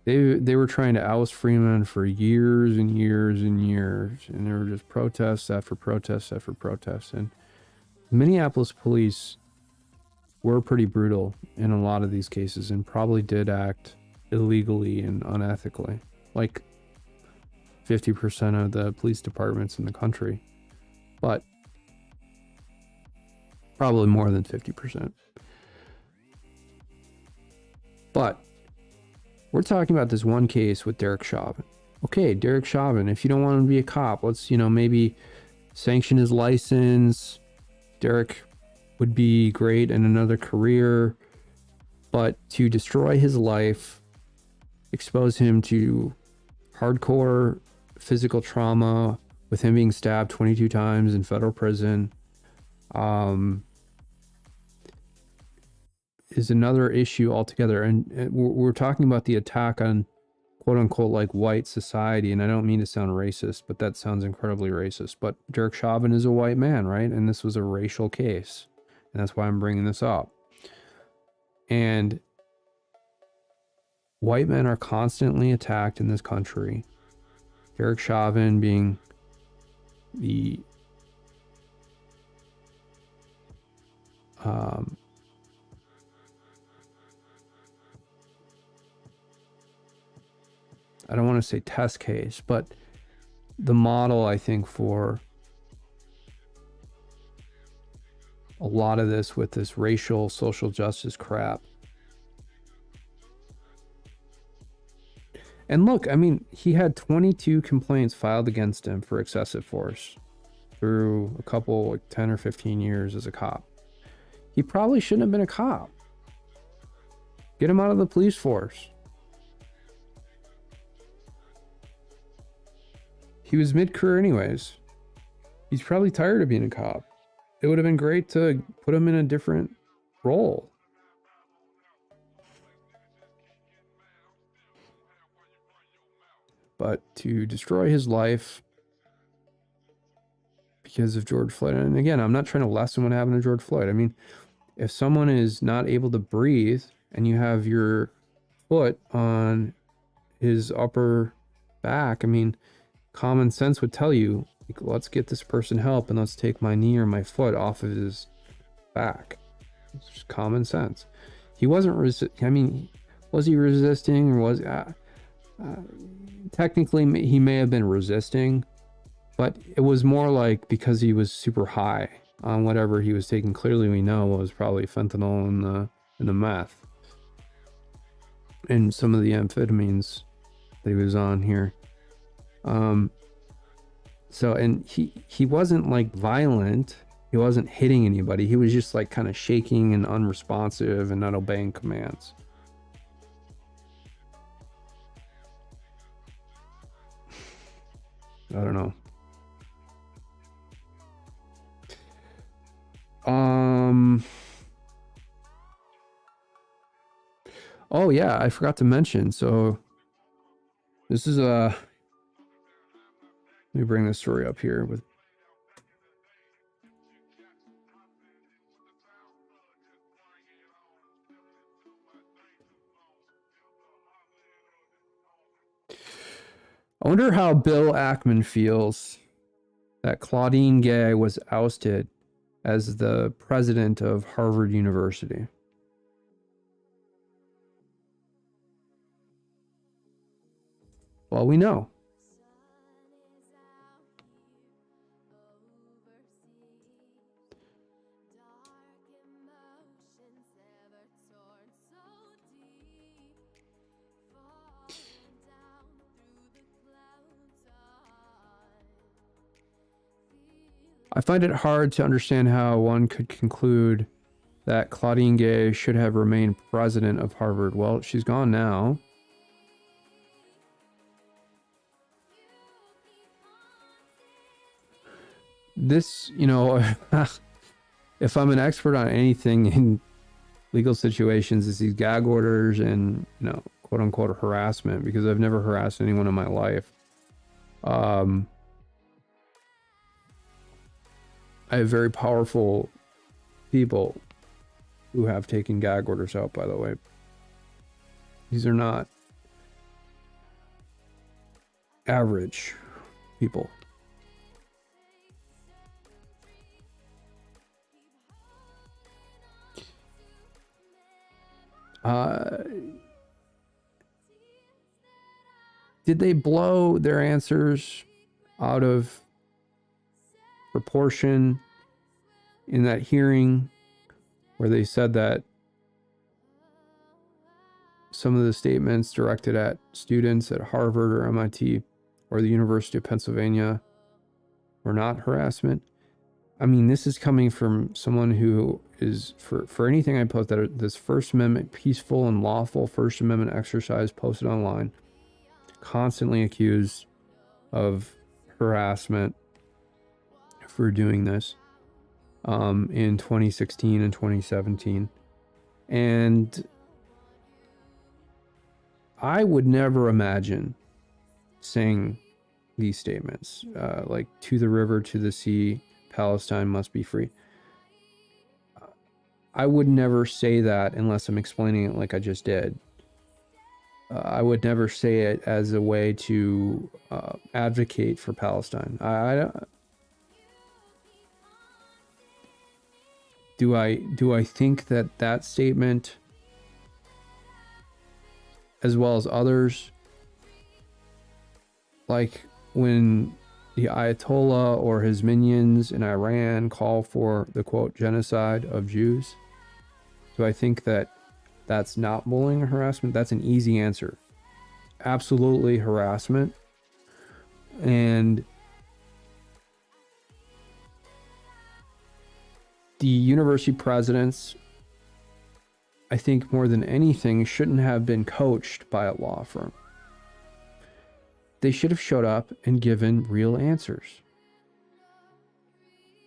they were trying to oust Freeman for years and years and years, and there were just protests after protests after protests. And Minneapolis police were pretty brutal in a lot of these cases and probably did act illegally and unethically, like 50% of the police departments in the country, but probably more than 50%. But we're talking about this one case with Derek Chauvin. Okay, Derek Chauvin, if you don't want him to be a cop, let's, maybe sanction his license. Derek would be great in another career, but to destroy his life, expose him to hardcore physical trauma with him being stabbed 22 times in federal prison, is another issue altogether. And we're talking about the attack on quote unquote like white society. And I don't mean to sound racist, but that sounds incredibly racist. But Derek Chauvin is a white man, right? And this was a racial case. And that's why I'm bringing this up. And white men are constantly attacked in this country. Derek Chauvin being the I don't want to say test case, but the model, I think, for a lot of this with this racial social justice crap. And look, I mean, he had 22 complaints filed against him for excessive force through a couple, like 10 or 15 years as a cop. He probably shouldn't have been a cop. Get him out of the police force. He was mid-career anyways. He's probably tired of being a cop. It would have been great to put him in a different role. But to destroy his life because of George Floyd, and again, I'm not trying to lessen what happened to George Floyd. I mean, if someone is not able to breathe and you have your foot on his upper back, I mean, common sense would tell you, like, let's get this person help and let's take my knee or my foot off of his back. It's just common sense. He wasn't I mean, was he resisting or was technically he may have been resisting, but it was more like because he was super high on whatever he was taking. Clearly we know was probably fentanyl and the meth and some of the amphetamines that he was on here. So, and he wasn't like violent. He wasn't hitting anybody. He was just like kind of shaking and unresponsive and not obeying commands. I don't know. Oh yeah, I forgot to mention. So this is let me bring this story up here with I wonder how Bill Ackman feels that Claudine Gay was ousted as the president of Harvard University. Well, we know. I find it hard to understand how one could conclude that Claudine Gay should have remained president of Harvard. Well, she's gone now. this, if I'm an expert on anything in legal situations, it's these gag orders and, quote unquote harassment, because I've never harassed anyone in my life. I have very powerful people who have taken gag orders out, by the way. These are not average people. Did they blow their answers out of proportion in that hearing where they said that some of the statements directed at students at Harvard or MIT or the University of Pennsylvania were not harassment? I mean, this is coming from someone who is, for anything I post, that this First Amendment, peaceful and lawful First Amendment exercise posted online, constantly accused of harassment for doing this in 2016 and 2017. And I would never imagine saying these statements, like, to the river, to the sea, Palestine must be free. I would never say that unless I'm explaining it like I just did. I would never say it as a way to advocate for Palestine. Do I think that statement, as well as others, like when the Ayatollah or his minions in Iran call for the, quote, genocide of Jews, do I think that that's not bullying or harassment? That's an easy answer. Absolutely harassment. And the university presidents, I think more than anything, shouldn't have been coached by a law firm. They should have showed up and given real answers.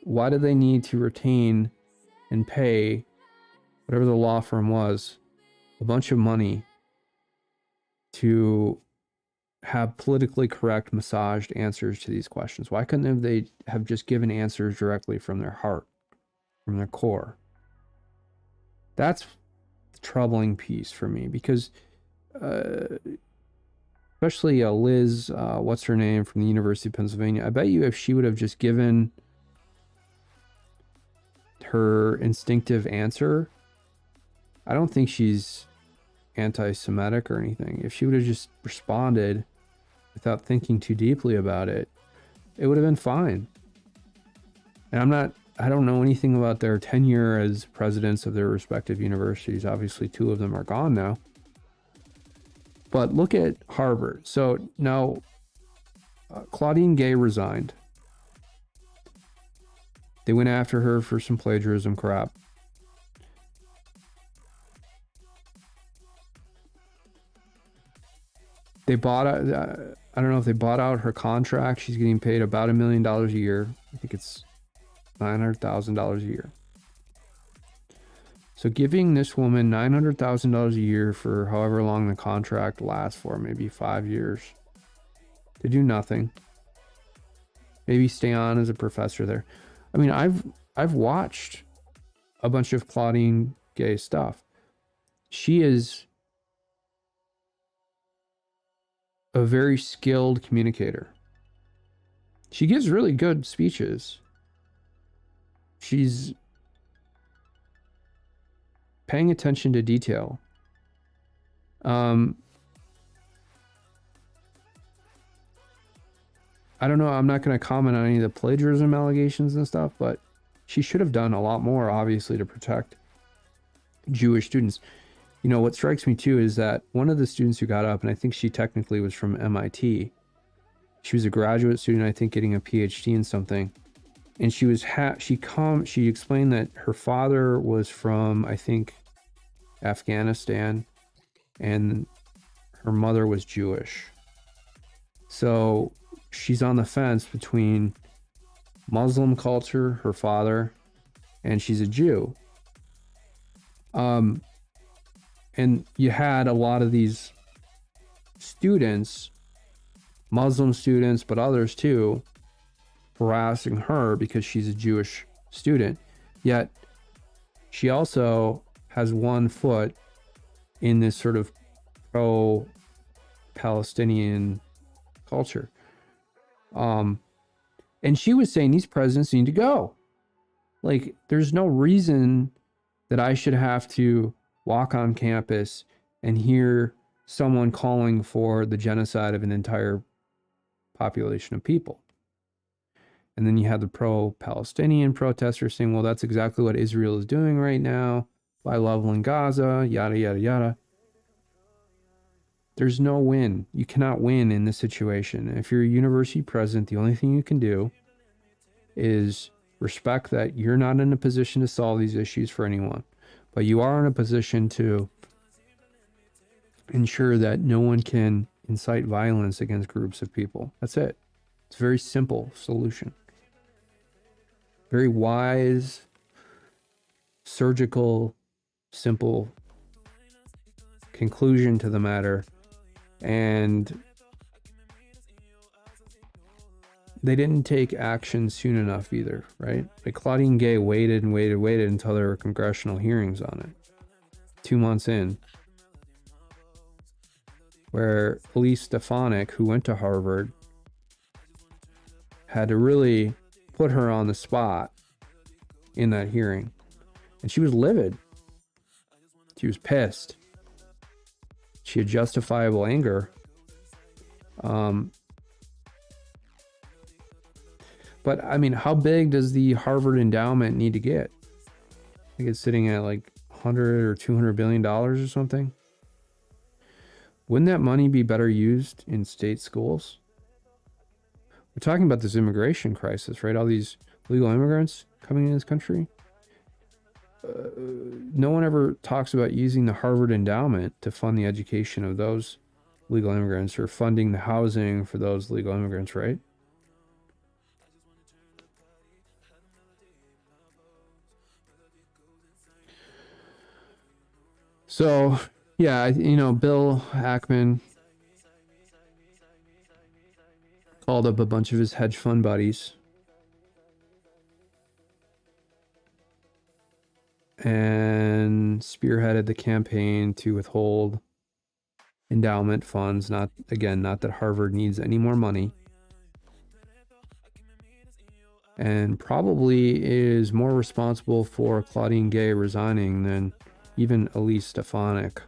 Why do they need to retain and pay whatever the law firm was a bunch of money to have politically correct, massaged answers to these questions? Why couldn't they have just given answers directly from their heart, from their core? That's the troubling piece for me, because especially Liz, what's her name, from the University of Pennsylvania, I bet you if she would have just given her instinctive answer, I don't think she's anti-Semitic or anything. If she would have just responded without thinking too deeply about it, it would have been fine. And I don't know anything about their tenure as presidents of their respective universities. Obviously, two of them are gone now. But look at Harvard. So now Claudine Gay resigned. They went after her for some plagiarism crap. They bought out, I don't know if they bought out her contract. She's getting paid about $1 million a year. I think it's $900,000 a year. So giving this woman $900,000 a year for however long the contract lasts for, maybe 5 years, to do nothing. Maybe stay on as a professor there. I mean, I've watched a bunch of Claudine Gay stuff. She is a very skilled communicator. She gives really good speeches. She's paying attention to detail. I don't know. I'm not going to comment on any of the plagiarism allegations and stuff, but she should have done a lot more, obviously, to protect Jewish students. You know, what strikes me too is that one of the students who got up, and I think she technically was from MIT, she was a graduate student, I think, getting a PhD in something. And she was she explained that her father was from, I think, Afghanistan, and her mother was Jewish. So she's on the fence between Muslim culture, her father, and she's a Jew. And you had a lot of these students, Muslim students, but others too, harassing her because she's a Jewish student. Yet she also has one foot in this sort of pro-Palestinian culture. And she was saying these presidents need to go. Like, there's no reason that I should have to walk on campus and hear someone calling for the genocide of an entire population of people. And then you have the pro-Palestinian protesters saying, well, that's exactly what Israel is doing right now by leveling Gaza, yada, yada, yada. There's no win. You cannot win in this situation. If you're a university president, the only thing you can do is respect that you're not in a position to solve these issues for anyone, but you are in a position to ensure that no one can incite violence against groups of people. That's it. It's a very simple solution. Very wise, surgical, simple conclusion to the matter. And they didn't take action soon enough either, right? Like Claudine Gay waited and waited until there were congressional hearings on it. 2 months in. Where Elise Stefanik, who went to Harvard, had to really put her on the spot in that hearing. And she was livid. She was pissed. She had justifiable anger. But I mean, how big does the Harvard endowment need to get? I think it's sitting at like 100 or 200 billion dollars or something. Wouldn't that money be better used in state schools? We're talking about this immigration crisis, right? All these legal immigrants coming in this country. No one ever talks about using the Harvard endowment to fund the education of those legal immigrants or funding the housing for those legal immigrants, right? So, yeah, Bill Ackman called up a bunch of his hedge fund buddies and spearheaded the campaign to withhold endowment funds. Not that Harvard needs any more money. And probably is more responsible for Claudine Gay resigning than even Elise Stefanik.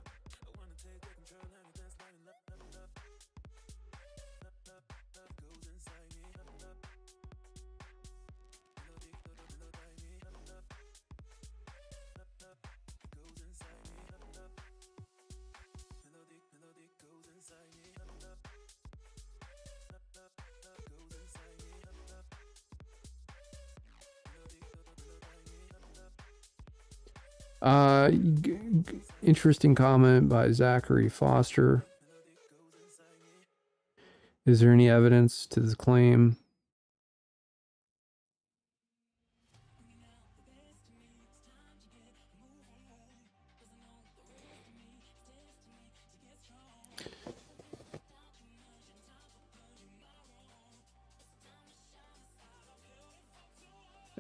Interesting comment by Zachary Foster. Is there any evidence to this claim?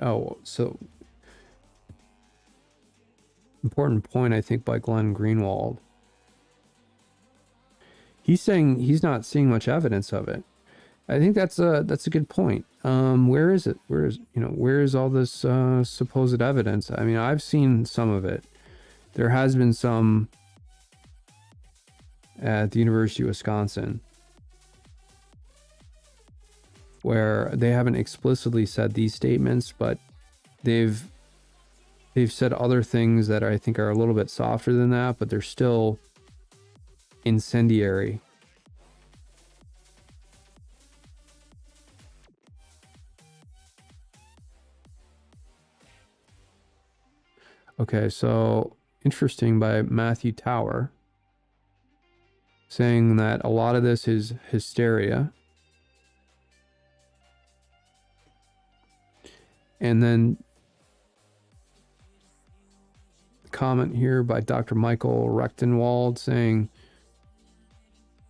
Oh, so important point, I think, by Glenn Greenwald. He's saying he's not seeing much evidence of it. I think that's a good point. Where is it? Where is all this supposed evidence? I mean, I've seen some of it. There has been some at the University of Wisconsin where they haven't explicitly said these statements, but they've said other things that I think are a little bit softer than that, but they're still incendiary. Okay, so interesting by Matthew Tower, saying that a lot of this is hysteria. And then comment here by Dr. Michael Rechtenwald saying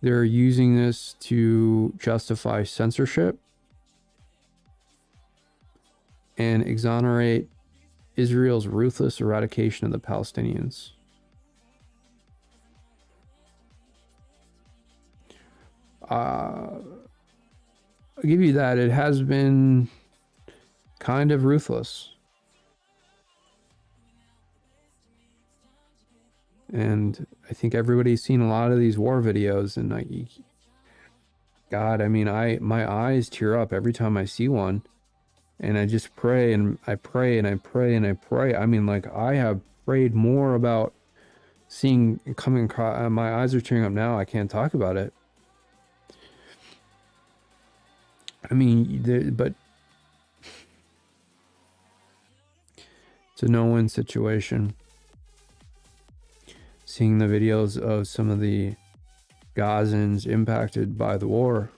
they're using this to justify censorship and exonerate Israel's ruthless eradication of the Palestinians. I'll give you that. It has been kind of ruthless. And I think everybody's seen a lot of these war videos, and God, I mean, my eyes tear up every time I see one, and I just pray and I pray and I pray and I pray. I mean, like, I have prayed more about seeing coming across. My eyes are tearing up now. I can't talk about it. I mean, but it's a no-win situation. Seeing the videos of some of the Gazans impacted by the war,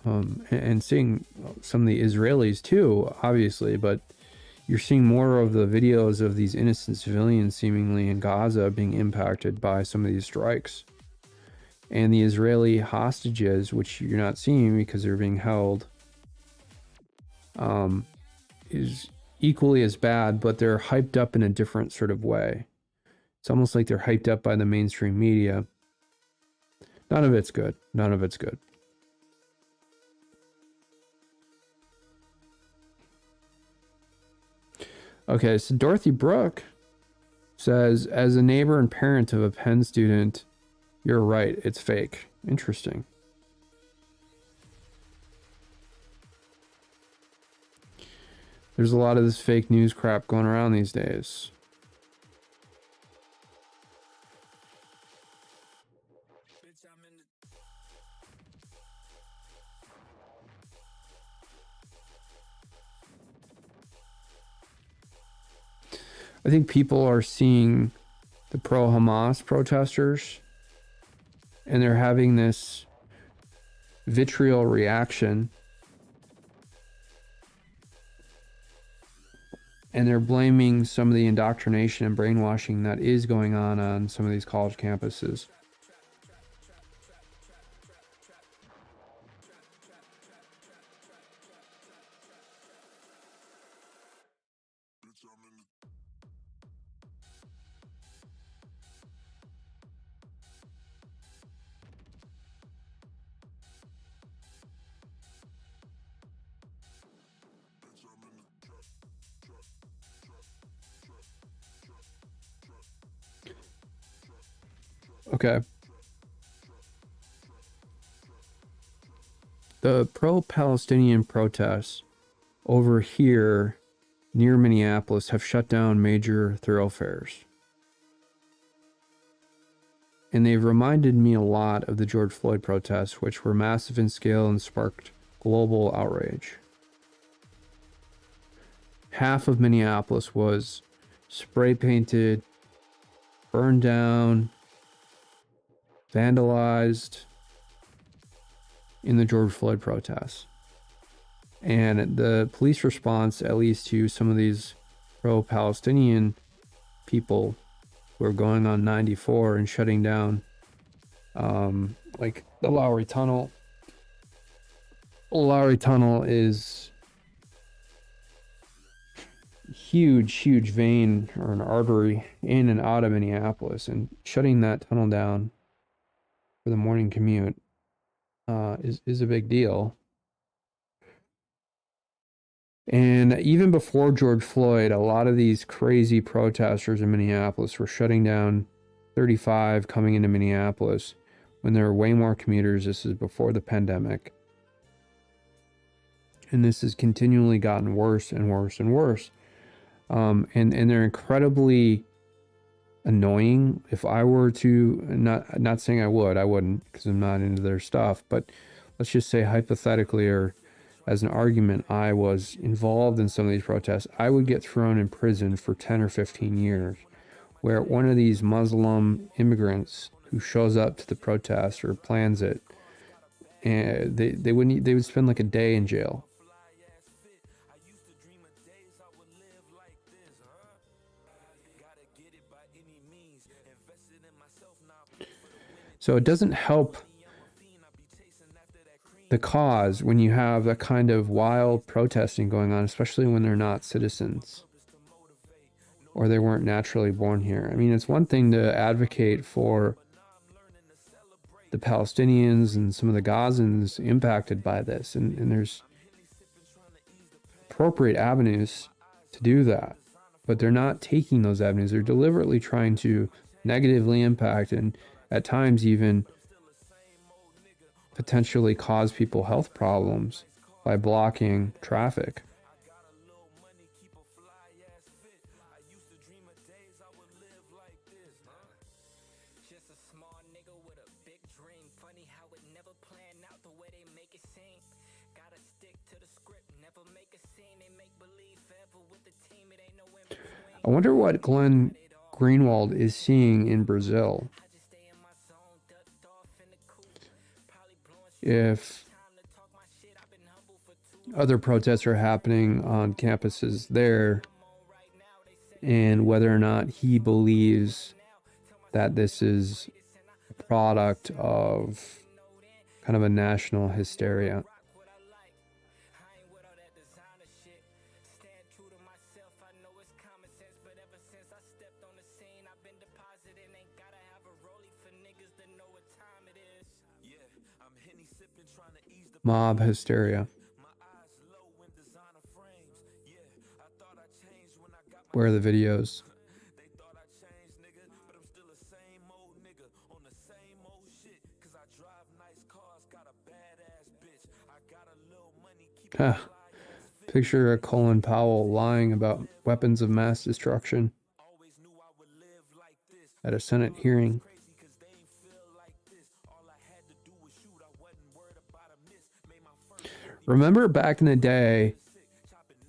and seeing some of the Israelis too, obviously, but you're seeing more of the videos of these innocent civilians seemingly in Gaza being impacted by some of these strikes. And the Israeli hostages, which you're not seeing because they're being held, is equally as bad, but they're hyped up in a different sort of way. It's almost like they're hyped up by the mainstream media. None of it's good. None of it's good. Okay, so Dorothy Brooke says, as a neighbor and parent of a Penn student, you're right, it's fake. Interesting. There's a lot of this fake news crap going around these days. I think people are seeing the pro-Hamas protesters, and they're having this vitriol reaction, and they're blaming some of the indoctrination and brainwashing that is going on some of these college campuses. Okay. The pro-Palestinian protests over here near Minneapolis have shut down major thoroughfares. And they've reminded me a lot of the George Floyd protests, which were massive in scale and sparked global outrage. Half of Minneapolis was spray painted, burned down, vandalized in the George Floyd protests. And the police response, at least to some of these pro-Palestinian people who are going on 94 and shutting down like the Lowry Tunnel. Lowry Tunnel is huge vein or an artery in and out of Minneapolis, and shutting that tunnel down for the morning commute is a big deal. And even before George Floyd, a lot of these crazy protesters in Minneapolis were shutting down 35 coming into Minneapolis when there were way more commuters. This is before the pandemic. And this has continually gotten worse and worse and worse. And they're incredibly annoying. If I were to, not saying I wouldn't, because I'm not into their stuff, but let's just say hypothetically, or as an argument, I was involved in some of these protests, I would get thrown in prison for 10 or 15 years, where one of these Muslim immigrants who shows up to the protest or plans it, and they would spend like a day in jail. So it doesn't help the cause when you have that kind of wild protesting going on, especially when they're not citizens or they weren't naturally born here. I mean, it's one thing to advocate for the Palestinians and some of the Gazans impacted by this, and there's appropriate avenues to do that, but they're not taking those avenues. They're deliberately trying to negatively impact and at times even potentially cause people health problems by blocking traffic. I wonder what Glenn Greenwald is seeing in Brazil. If other protests are happening on campuses there, and whether or not he believes that this is a product of kind of a national hysteria. Mob hysteria. Where are the videos? Huh. Picture of Colin Powell lying about weapons of mass destruction at a Senate hearing. Remember back in the day,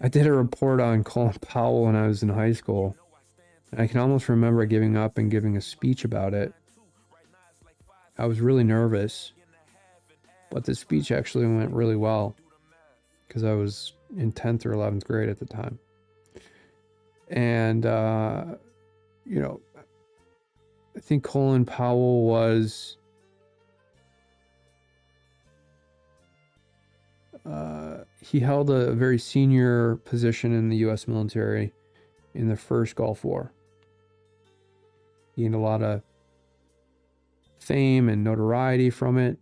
I did a report on Colin Powell when I was in high school. And I can almost remember giving up and giving a speech about it. I was really nervous, but the speech actually went really well because I was in 10th or 11th grade at the time. And, you know, I think Colin Powell was he held a very senior position in the U.S. military in the first Gulf War. He gained a lot of fame and notoriety from it.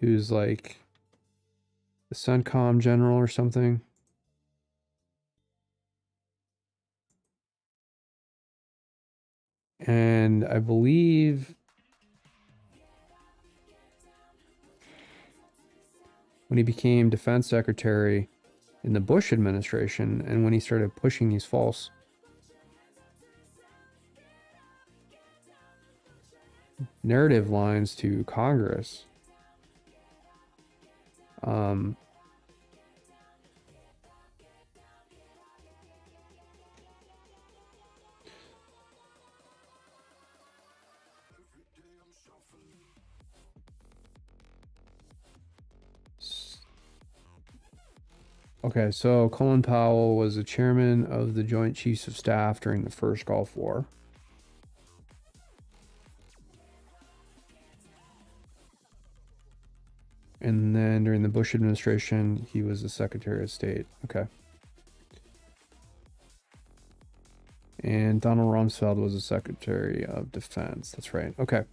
He was like the CENTCOM general or something. And I believe when he became defense secretary in the Bush administration and when he started pushing these false narrative lines to Congress, okay, so Colin Powell was the chairman of the Joint Chiefs of Staff during the first Gulf War. And then during the Bush administration, he was the Secretary of State. Okay. And Donald Rumsfeld was the Secretary of Defense. That's right. Okay.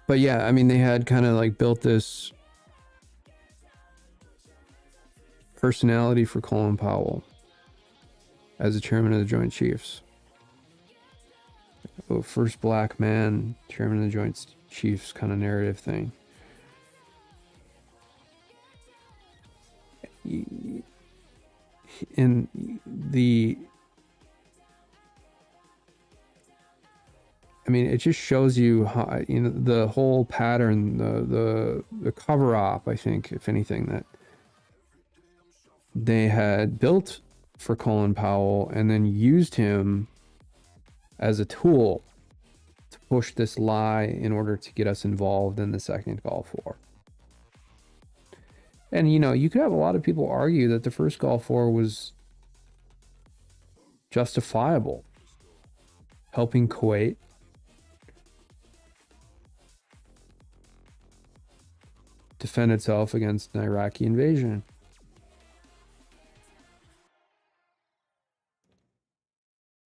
But yeah, I mean, they had kind of like built this personality for Colin Powell as the chairman of the Joint Chiefs. Oh, first black man, chairman of the Joint Chiefs kind of narrative thing. In the, I mean, it just shows you how, you know, the whole pattern, the cover up, I think, if anything, that they had built for Colin Powell and then used him as a tool to push this lie in order to get us involved in the second Gulf War. And, you know, you could have a lot of people argue that the first Gulf War was justifiable, helping Kuwait defend itself against an Iraqi invasion.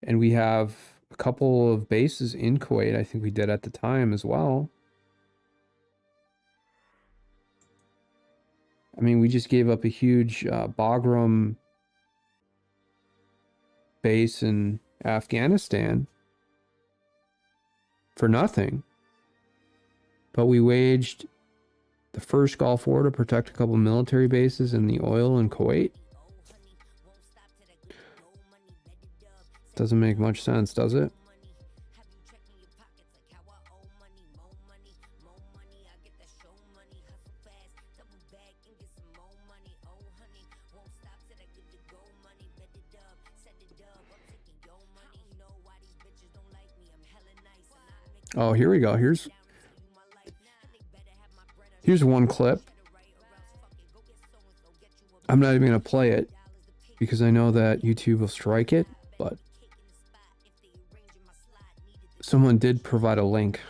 And we have a couple of bases in Kuwait, I think we did at the time as well. I mean, we just gave up a huge Bagram base in Afghanistan for nothing. But we waged the first Gulf War to protect a couple military bases in the oil in Kuwait. Doesn't make much sense, does it? Oh, here we go. Here's one clip. I'm not even going to play it because I know that YouTube will strike it, but someone did provide a link.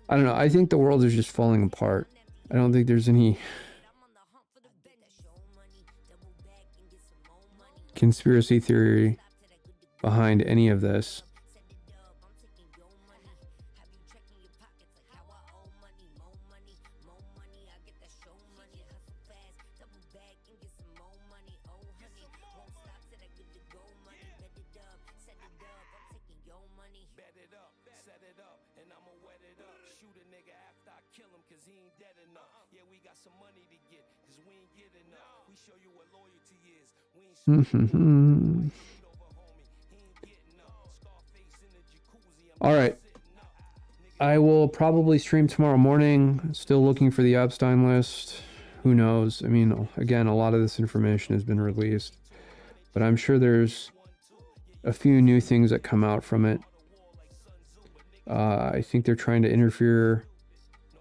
I don't know. I think the world is just falling apart. I don't think there's any conspiracy theory behind any of this. All right. I will probably stream tomorrow morning. Still looking for the Epstein list. Who knows? I mean, again, a lot of this information has been released, but I'm sure there's a few new things that come out from it. I think they're trying to interfere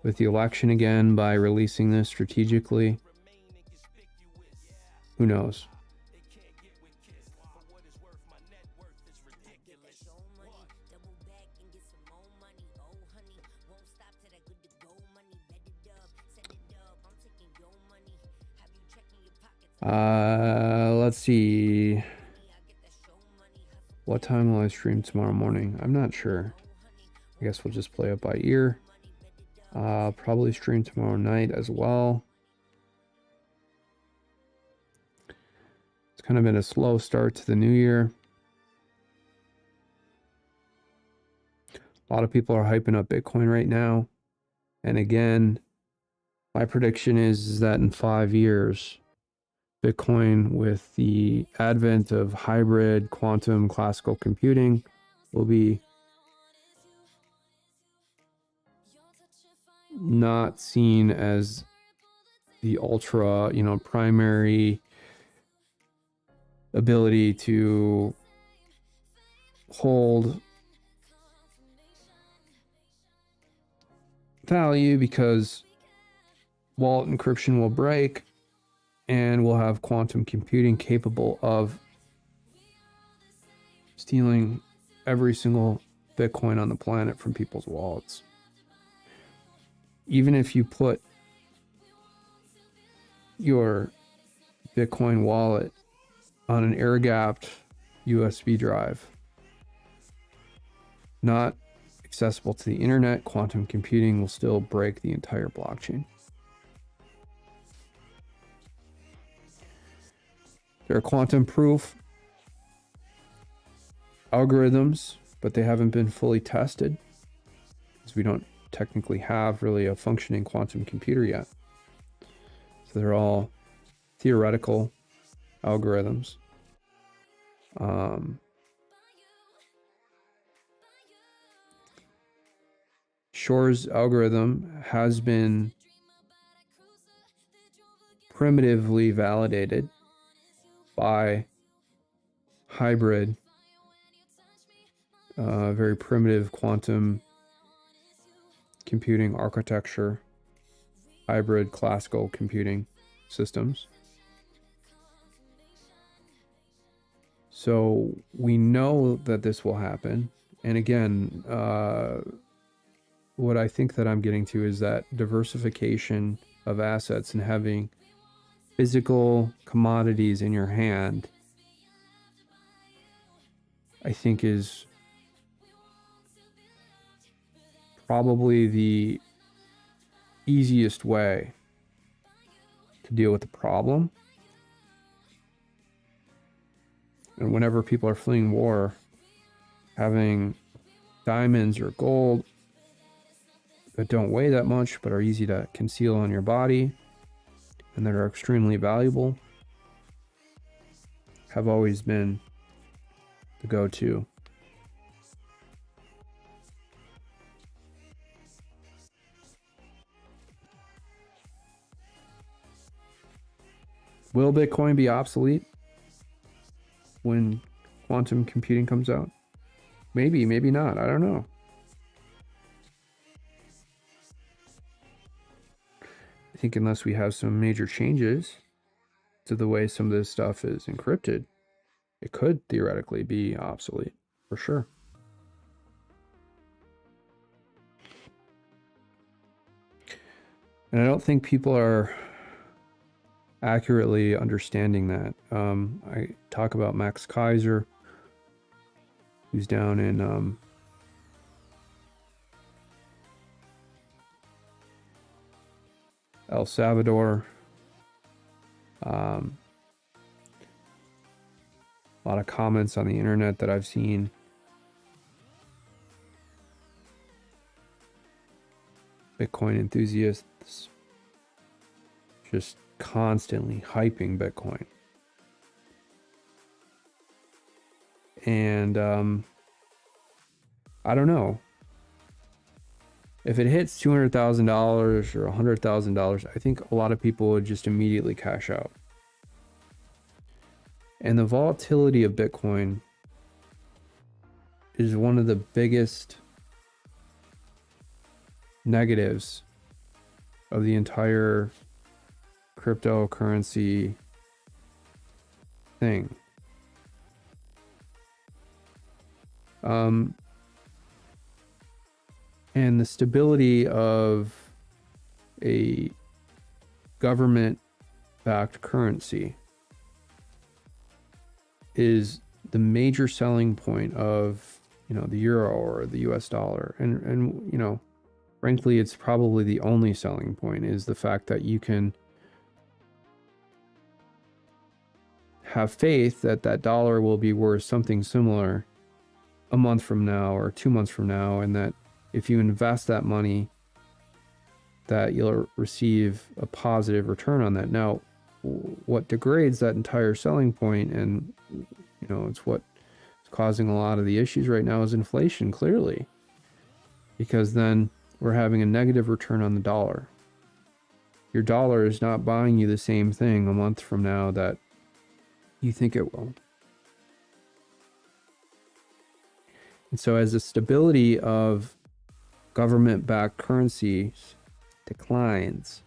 with the election again by releasing this strategically. Who knows? Let's see. What time will I stream tomorrow morning? I'm not sure. I guess we'll just play it by ear. Probably stream tomorrow night as well. It's kind of been a slow start to the new year. A lot of people are hyping up Bitcoin right now. And again, my prediction is that in 5 years, Bitcoin, with the advent of hybrid quantum classical computing, will be not seen as the ultra, primary ability to hold value, because wallet encryption will break and we'll have quantum computing capable of stealing every single Bitcoin on the planet from people's wallets. Even if you put your Bitcoin wallet on an air-gapped USB drive, not accessible to the internet, quantum computing will still break the entire blockchain. There are quantum proof algorithms, but they haven't been fully tested because we don't technically have really a functioning quantum computer yet. So they're all theoretical algorithms. Shor's algorithm has been primitively validated by hybrid, very primitive quantum computing architecture, hybrid classical computing systems. So we know that this will happen. And again, what I think that I'm getting to is that diversification of assets and having physical commodities in your hand, I think is probably the easiest way to deal with the problem. And whenever people are fleeing war, having diamonds or gold that don't weigh that much but are easy to conceal on your body and that are extremely valuable have always been the go-to. Will Bitcoin be obsolete when quantum computing comes out? Maybe, maybe not. I don't know. I think unless we have some major changes to the way some of this stuff is encrypted, it could theoretically be obsolete, for sure. And I don't think people are accurately understanding that. I talk about Max Kaiser, who's down in El Salvador. A lot of comments on the internet that I've seen. Bitcoin enthusiasts just constantly hyping Bitcoin. And I don't know. If it hits $200,000 or $100,000, I think a lot of people would just immediately cash out. And the volatility of Bitcoin is one of the biggest negatives of the entire cryptocurrency thing. And the stability of a government-backed currency is the major selling point of, the euro or the US dollar. And frankly, it's probably the only selling point, is the fact that you can have faith that that dollar will be worth something similar a month from now or 2 months from now, and that if you invest that money, that you'll receive a positive return on that. Now, what degrades that entire selling point, and it's what is causing a lot of the issues right now, is inflation, clearly, because then we're having a negative return on the dollar. Your dollar is not buying you the same thing a month from now that you think it will. And so as the stability of government-backed currencies declines,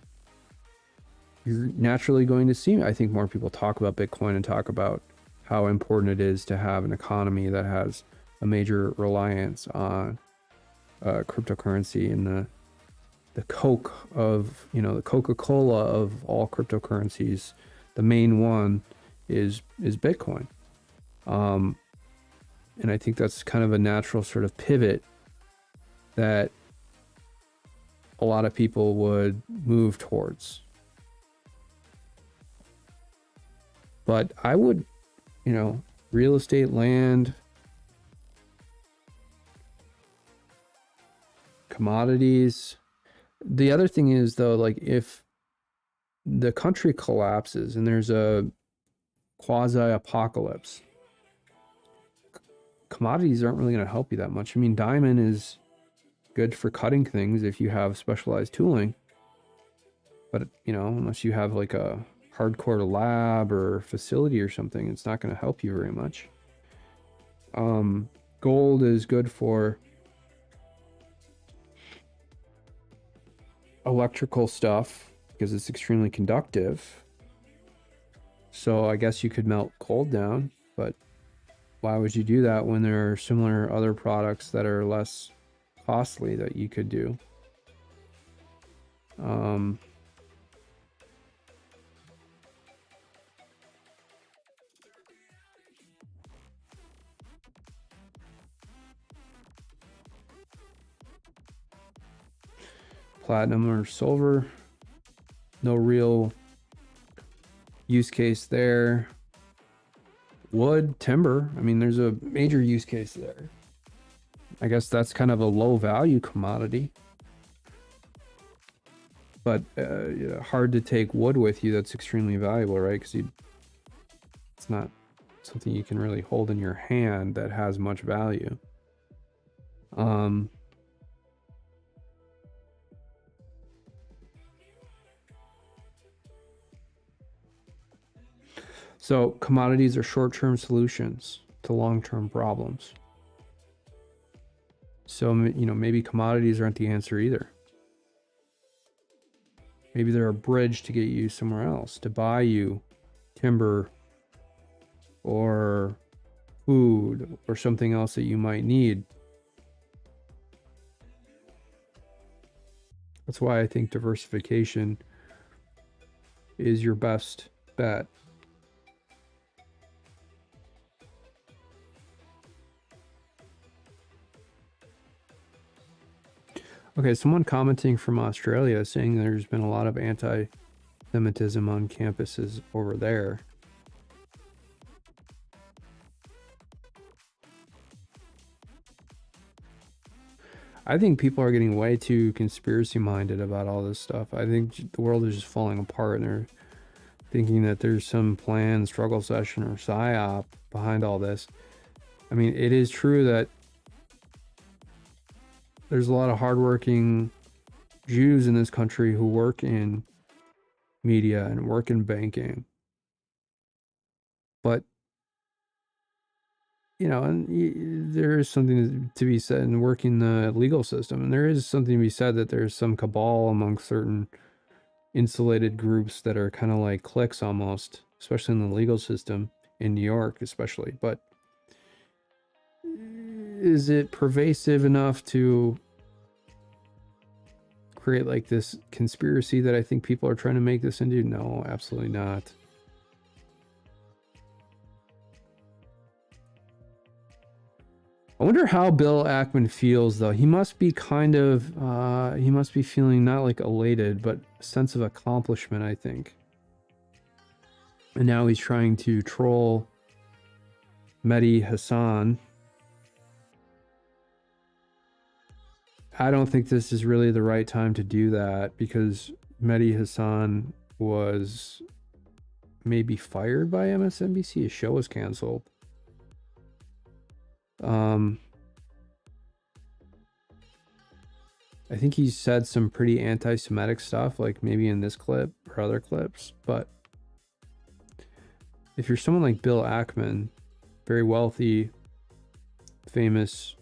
you're naturally going to see, I think, more people talk about Bitcoin and talk about how important it is to have an economy that has a major reliance on cryptocurrency. And the Coke of, the Coca-Cola of all cryptocurrencies, the main one is Bitcoin. And I think that's kind of a natural sort of pivot that a lot of people would move towards. But I would, real estate, land, commodities. The other thing is, though, like, if the country collapses and there's a quasi-apocalypse, commodities aren't really going to help you that much. I mean, diamond is good for cutting things if you have specialized tooling. But, you know, unless you have like a hardcore lab or facility or something, it's not going to help you very much. Gold is good for electrical stuff because it's extremely conductive. So I guess you could melt gold down, but why would you do that when there are similar other products that are less costly that you could do? Platinum or silver, no real use case there. Wood, timber, I mean, there's a major use case there. I guess that's kind of a low value commodity, but hard to take wood with you. That's extremely valuable, right? Because it's not something you can really hold in your hand that has much value. So commodities are short-term solutions to long-term problems. So, you know, maybe commodities aren't the answer either. Maybe they're a bridge to get you somewhere else, to buy you timber or food or something else that you might need. That's why I think diversification is your best bet. Okay, someone commenting from Australia saying there's been a lot of anti-Semitism on campuses over there. I think people are getting way too conspiracy minded about all this stuff. I think the world is just falling apart and they're thinking that there's some planned struggle session or psyop behind all this. I mean, it is true that there's a lot of hardworking Jews in this country who work in media and work in banking. But, you know, and there is something to be said in working the legal system. And there is something to be said that there's some cabal among certain insulated groups that are kind of like cliques almost, especially in the legal system in New York, especially. But is it pervasive enough to create like this conspiracy that I think people are trying to make this into? No, absolutely not. I wonder how Bill Ackman feels though. He must be kind of, he must be feeling not like elated, but a sense of accomplishment, I think. And now he's trying to troll Mehdi Hassan. I don't think this is really the right time to do that because Mehdi Hassan was maybe fired by MSNBC. His show was canceled. I think he said some pretty anti-Semitic stuff, like maybe in this clip or other clips. But if you're someone like Bill Ackman, very wealthy, famous,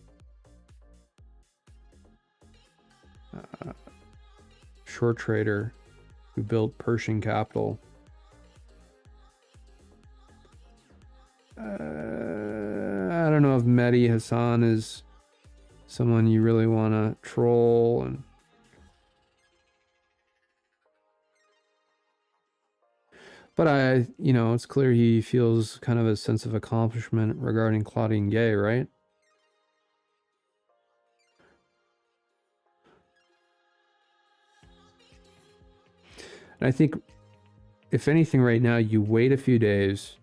short trader who built Pershing Capital, I don't know if Mehdi Hassan is someone you really want to troll. But you know, it's clear he feels kind of a sense of accomplishment regarding Claudine Gay, right? And I think, if anything, right now, you wait a few days,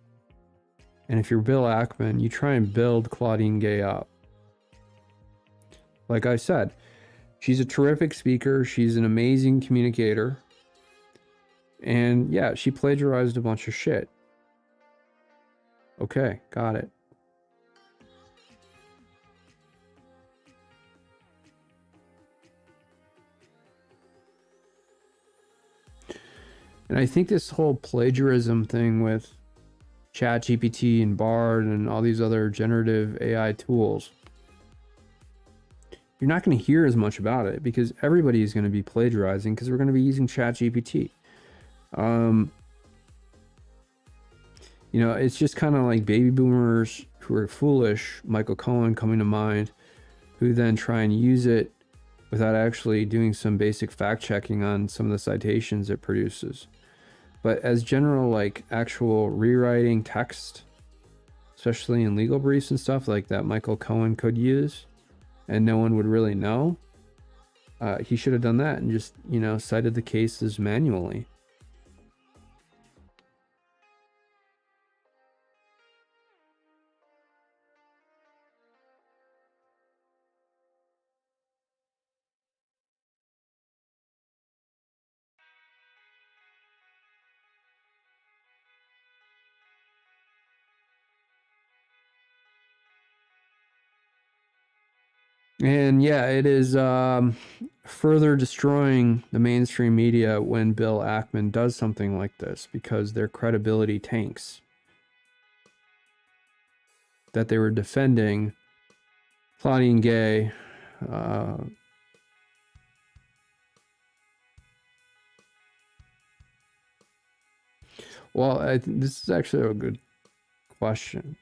and if you're Bill Ackman, you try and build Claudine Gay up. Like I said, she's a terrific speaker. She's an amazing communicator. And yeah, she plagiarized a bunch of shit. Okay, got it. And I think this whole plagiarism thing with ChatGPT and Bard and all these other generative AI tools, you're not going to hear as much about it because everybody is going to be plagiarizing because we're going to be using ChatGPT. You know, it's just kind of like baby boomers who are foolish, Michael Cohen coming to mind, who then try and use it without actually doing some basic fact checking on some of the citations it produces. But as general, like actual rewriting text, especially in legal briefs and stuff like that, Michael Cohen could use, and no one would really know. He should have done that and just, you know, cited the cases manually. And yeah, it is further destroying the mainstream media when Bill Ackman does something like this because their credibility tanks. That they were defending Claudine Gay. Well, this is actually a good question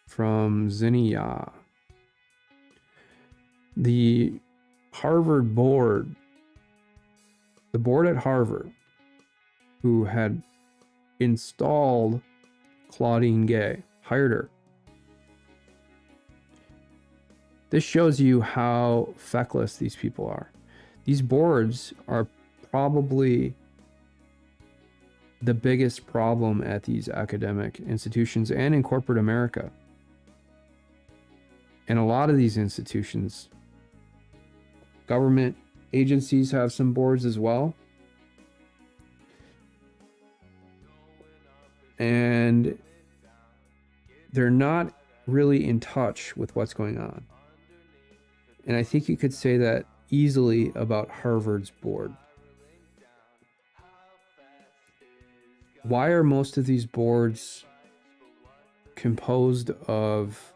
from Zinnia. The Harvard board, the board at Harvard, who had installed Claudine Gay, hired her. This shows you how feckless these people are. These boards are probably the biggest problem at these academic institutions and in corporate America. And a lot of these institutions, government agencies have some boards as well. And they're not really in touch with what's going on. And I think you could say that easily about Harvard's board. Why are most of these boards composed of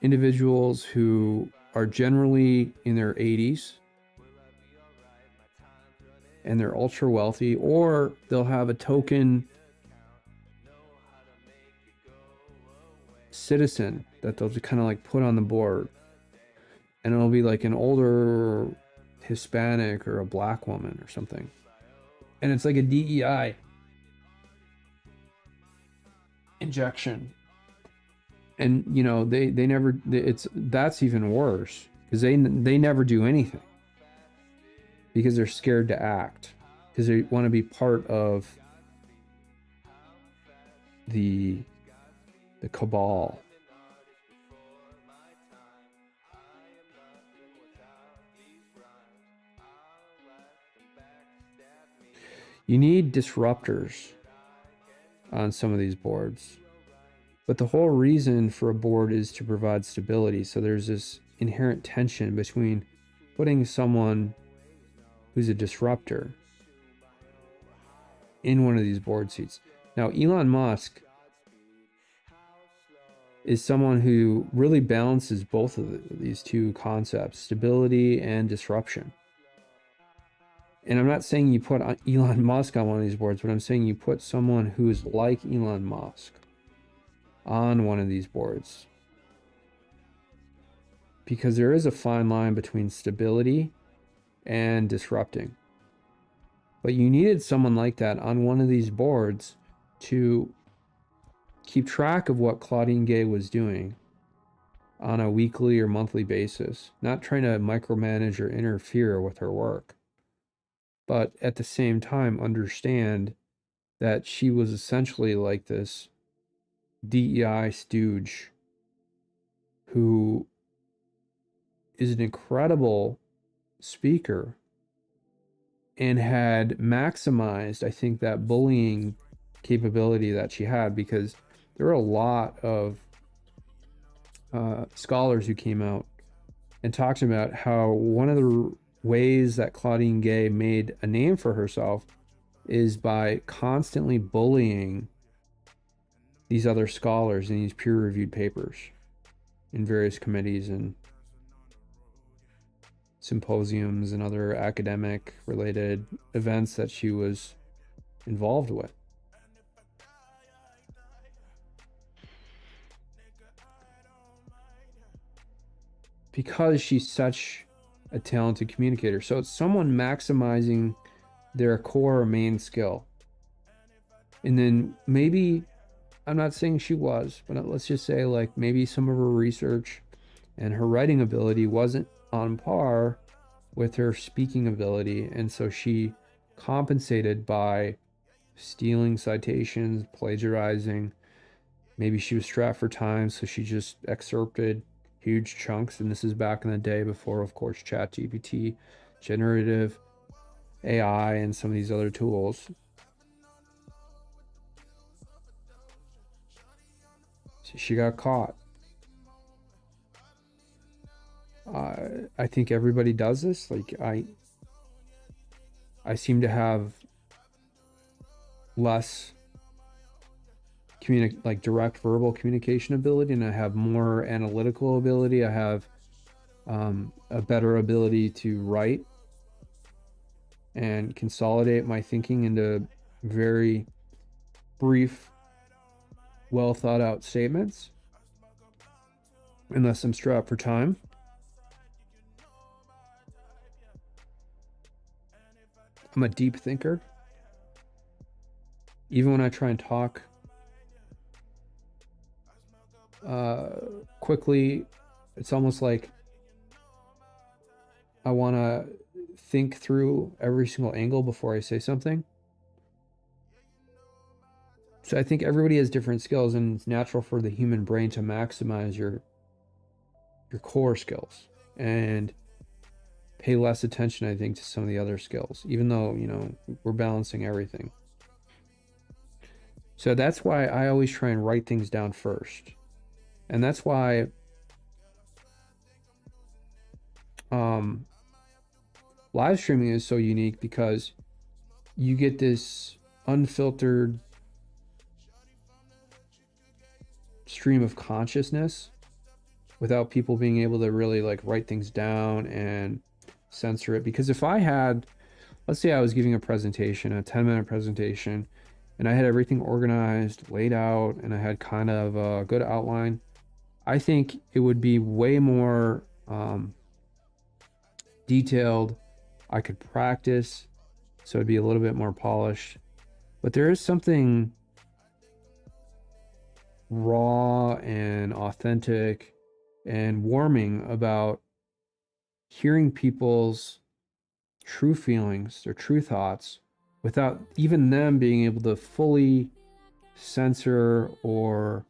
individuals who are generally in their 80s and they're ultra wealthy, or they'll have a token citizen that they'll just kind of like put on the board, and it'll be like an older Hispanic or a black woman or something, and it's like a DEI injection. And you know, they never, that's even worse because they never do anything because they're scared to act because they want to be part of the cabal. You need disruptors on some of these boards. But the whole reason for a board is to provide stability. So there's this inherent tension between putting someone who's a disruptor in one of these board seats. Now, Elon Musk is someone who really balances both of these two concepts, stability and disruption. And I'm not saying you put Elon Musk on one of these boards, but I'm saying you put someone who's like Elon Musk on one of these boards, because there is a fine line between stability and disrupting. But you needed someone like that on one of these boards to keep track of what Claudine Gay was doing on a weekly or monthly basis, not trying to micromanage or interfere with her work, but at the same time understand that she was essentially like this DEI stooge who is an incredible speaker and had maximized, I think, that bullying capability that she had, because there were a lot of scholars who came out and talked about how one of the ways that Claudine Gay made a name for herself is by constantly bullying these other scholars in these peer-reviewed papers in various committees and symposiums and other academic related events that she was involved with. Because she's such a talented communicator. So it's someone maximizing their core main skill. And then maybe, I'm not saying she was, but let's just say like maybe some of her research and her writing ability wasn't on par with her speaking ability. And so she compensated by stealing citations, plagiarizing. Maybe she was strapped for time, so she just excerpted huge chunks. And this is back in the day before, of course, ChatGPT, generative AI, and some of these other tools. So she got caught. I think everybody does this. Like I seem to have less like direct verbal communication ability, and I have more analytical ability. I have a better ability to write and consolidate my thinking into very brief, well thought out statements, unless I'm strapped for time. I'm a deep thinker. Even when I try and talk quickly, it's almost like I want to think through every single angle before I say something. So I think everybody has different skills, and it's natural for the human brain to maximize your core skills and pay less attention, I think, to some of the other skills, even though, you know, we're balancing everything. So that's why I always try and write things down first. And that's why live streaming is so unique, because you get this unfiltered stream of consciousness without people being able to really like write things down and censor it. Because if I had, let's say I was giving a presentation, a 10-minute presentation, and I had everything organized, laid out, and I had kind of a good outline, I think it would be way more detailed. I could practice, so it'd be a little bit more polished. But there is something raw and authentic and warming about hearing people's true feelings, their true thoughts, without even them being able to fully censor or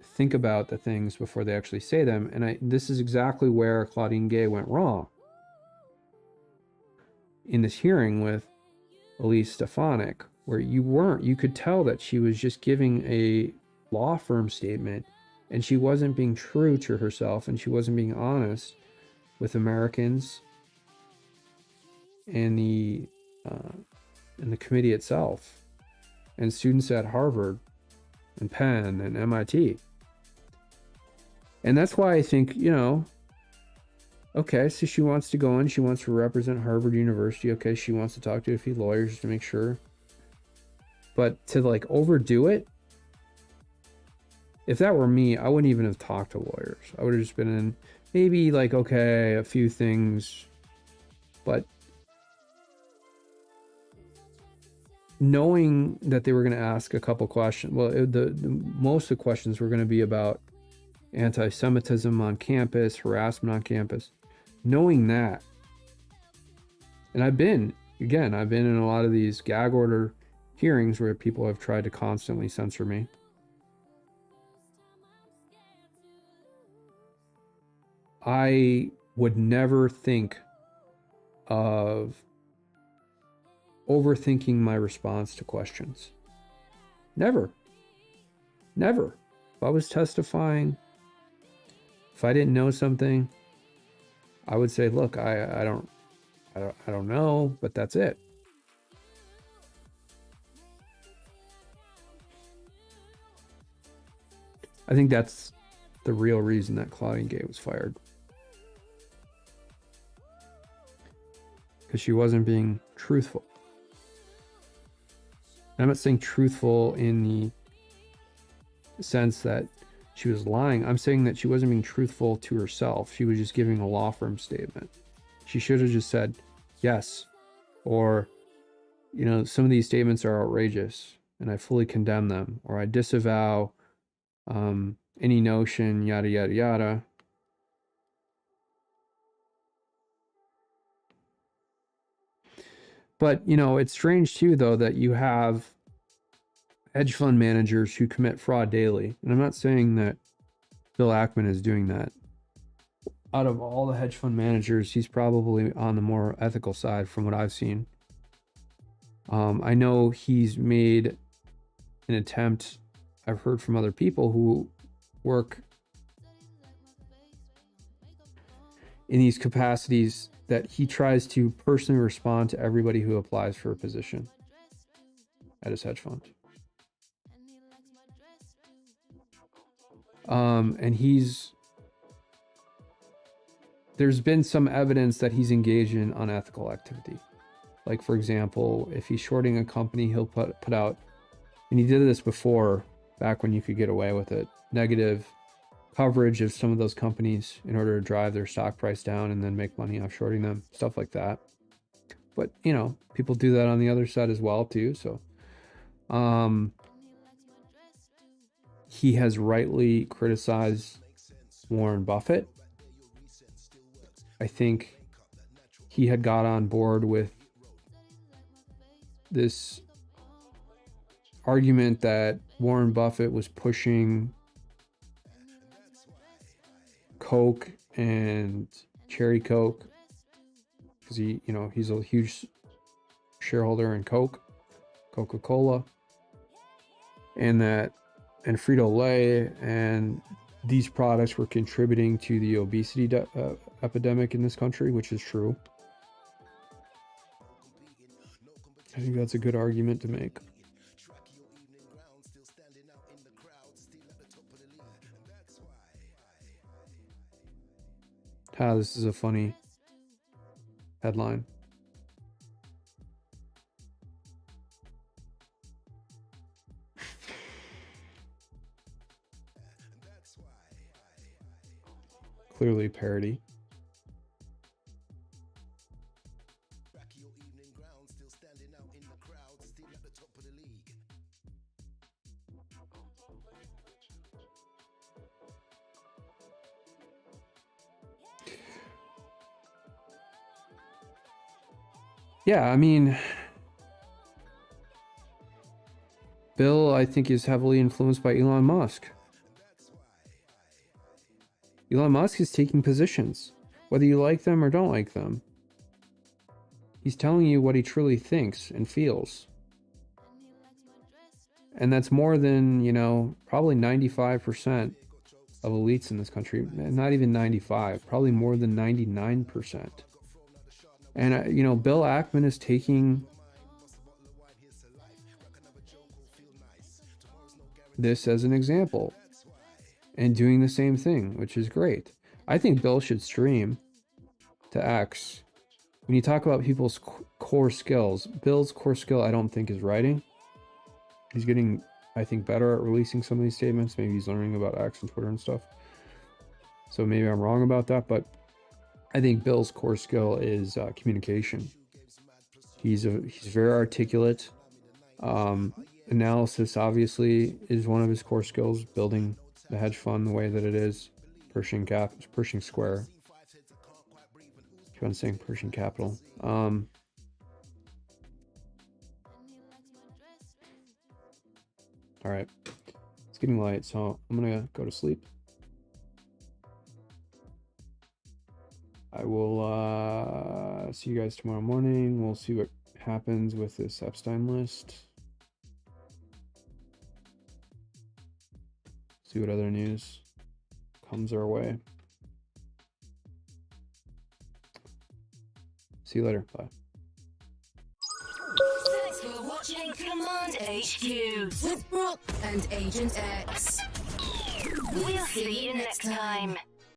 think about the things before they actually say them. And this is exactly where Claudine Gay went wrong in this hearing with Elise Stefanik, where you could tell that she was just giving a law firm statement, and she wasn't being true to herself, and she wasn't being honest with Americans and the committee itself, and students at Harvard and Penn and MIT. And that's why I think, you know, okay, so she wants to go in, she wants to represent Harvard University. Okay, she wants to talk to a few lawyers to make sure. But to like overdo it, if that were me, I wouldn't even have talked to lawyers. I would have just been in maybe like, okay, a few things, but knowing that they were going to ask a couple questions. Well, most of the questions were going to be about anti-Semitism on campus, harassment on campus. Knowing that, and I've been in a lot of these gag order hearings where people have tried to constantly censor me. I would never think of overthinking my response to questions. Never. If I was testifying, if I didn't know something, I would say, look, I don't know, but that's it. I think that's the real reason that Claudine Gay was fired. Because she wasn't being truthful. I'm not saying truthful in the sense that she was lying. I'm saying that she wasn't being truthful to herself. She was just giving a law firm statement. She should have just said yes, or, you know, some of these statements are outrageous and I fully condemn them, or I disavow any notion, yada, yada, yada. But, you know, it's strange too, though, that you have hedge fund managers who commit fraud daily. And I'm not saying that Bill Ackman is doing that. Out of all the hedge fund managers, he's probably on the more ethical side from what I've seen. I know he's made an attempt, I've heard from other people who work in these capacities, that he tries to personally respond to everybody who applies for a position at his hedge fund. And there's been some evidence that he's engaged in unethical activity. Like, for example, if he's shorting a company, he'll put out, and he did this before, back when you could get away with it, negative coverage of some of those companies in order to drive their stock price down and then make money off shorting them, stuff like that. But, you know, people do that on the other side as well too. So he has rightly criticized Warren Buffett. I think he had got on board with this argument that Warren Buffett was pushing Coke and Cherry Coke, because he's a huge shareholder in Coca-Cola, and Frito-Lay, and these products were contributing to the obesity epidemic in this country, which is true. I think that's a good argument to make. This is a funny headline. Clearly parody. Yeah, I mean, Bill, I think, is heavily influenced by Elon Musk. Elon Musk is taking positions, whether you like them or don't like them. He's telling you what he truly thinks and feels. And that's more than, probably 95% of elites in this country. Not even 95, probably more than 99%. And, Bill Ackman is taking this as an example and doing the same thing, which is great. I think Bill should stream to X. When you talk about people's core skills, Bill's core skill, I don't think, is writing. He's getting, I think, better at releasing some of these statements. Maybe he's learning about X and Twitter and stuff. So maybe I'm wrong about that, but I think Bill's core skill is communication. He's very articulate. Analysis, obviously, is one of his core skills. Building the hedge fund the way that it is, Pershing Square. If I'm saying Pershing Capital. All right, it's getting late, so I'm gonna go to sleep. I will see you guys tomorrow morning. We'll see what happens with this Epstein list. See what other news comes our way. See you later. Bye. Thanks for watching Command HQ with Brock and Agent X. We'll see you next time.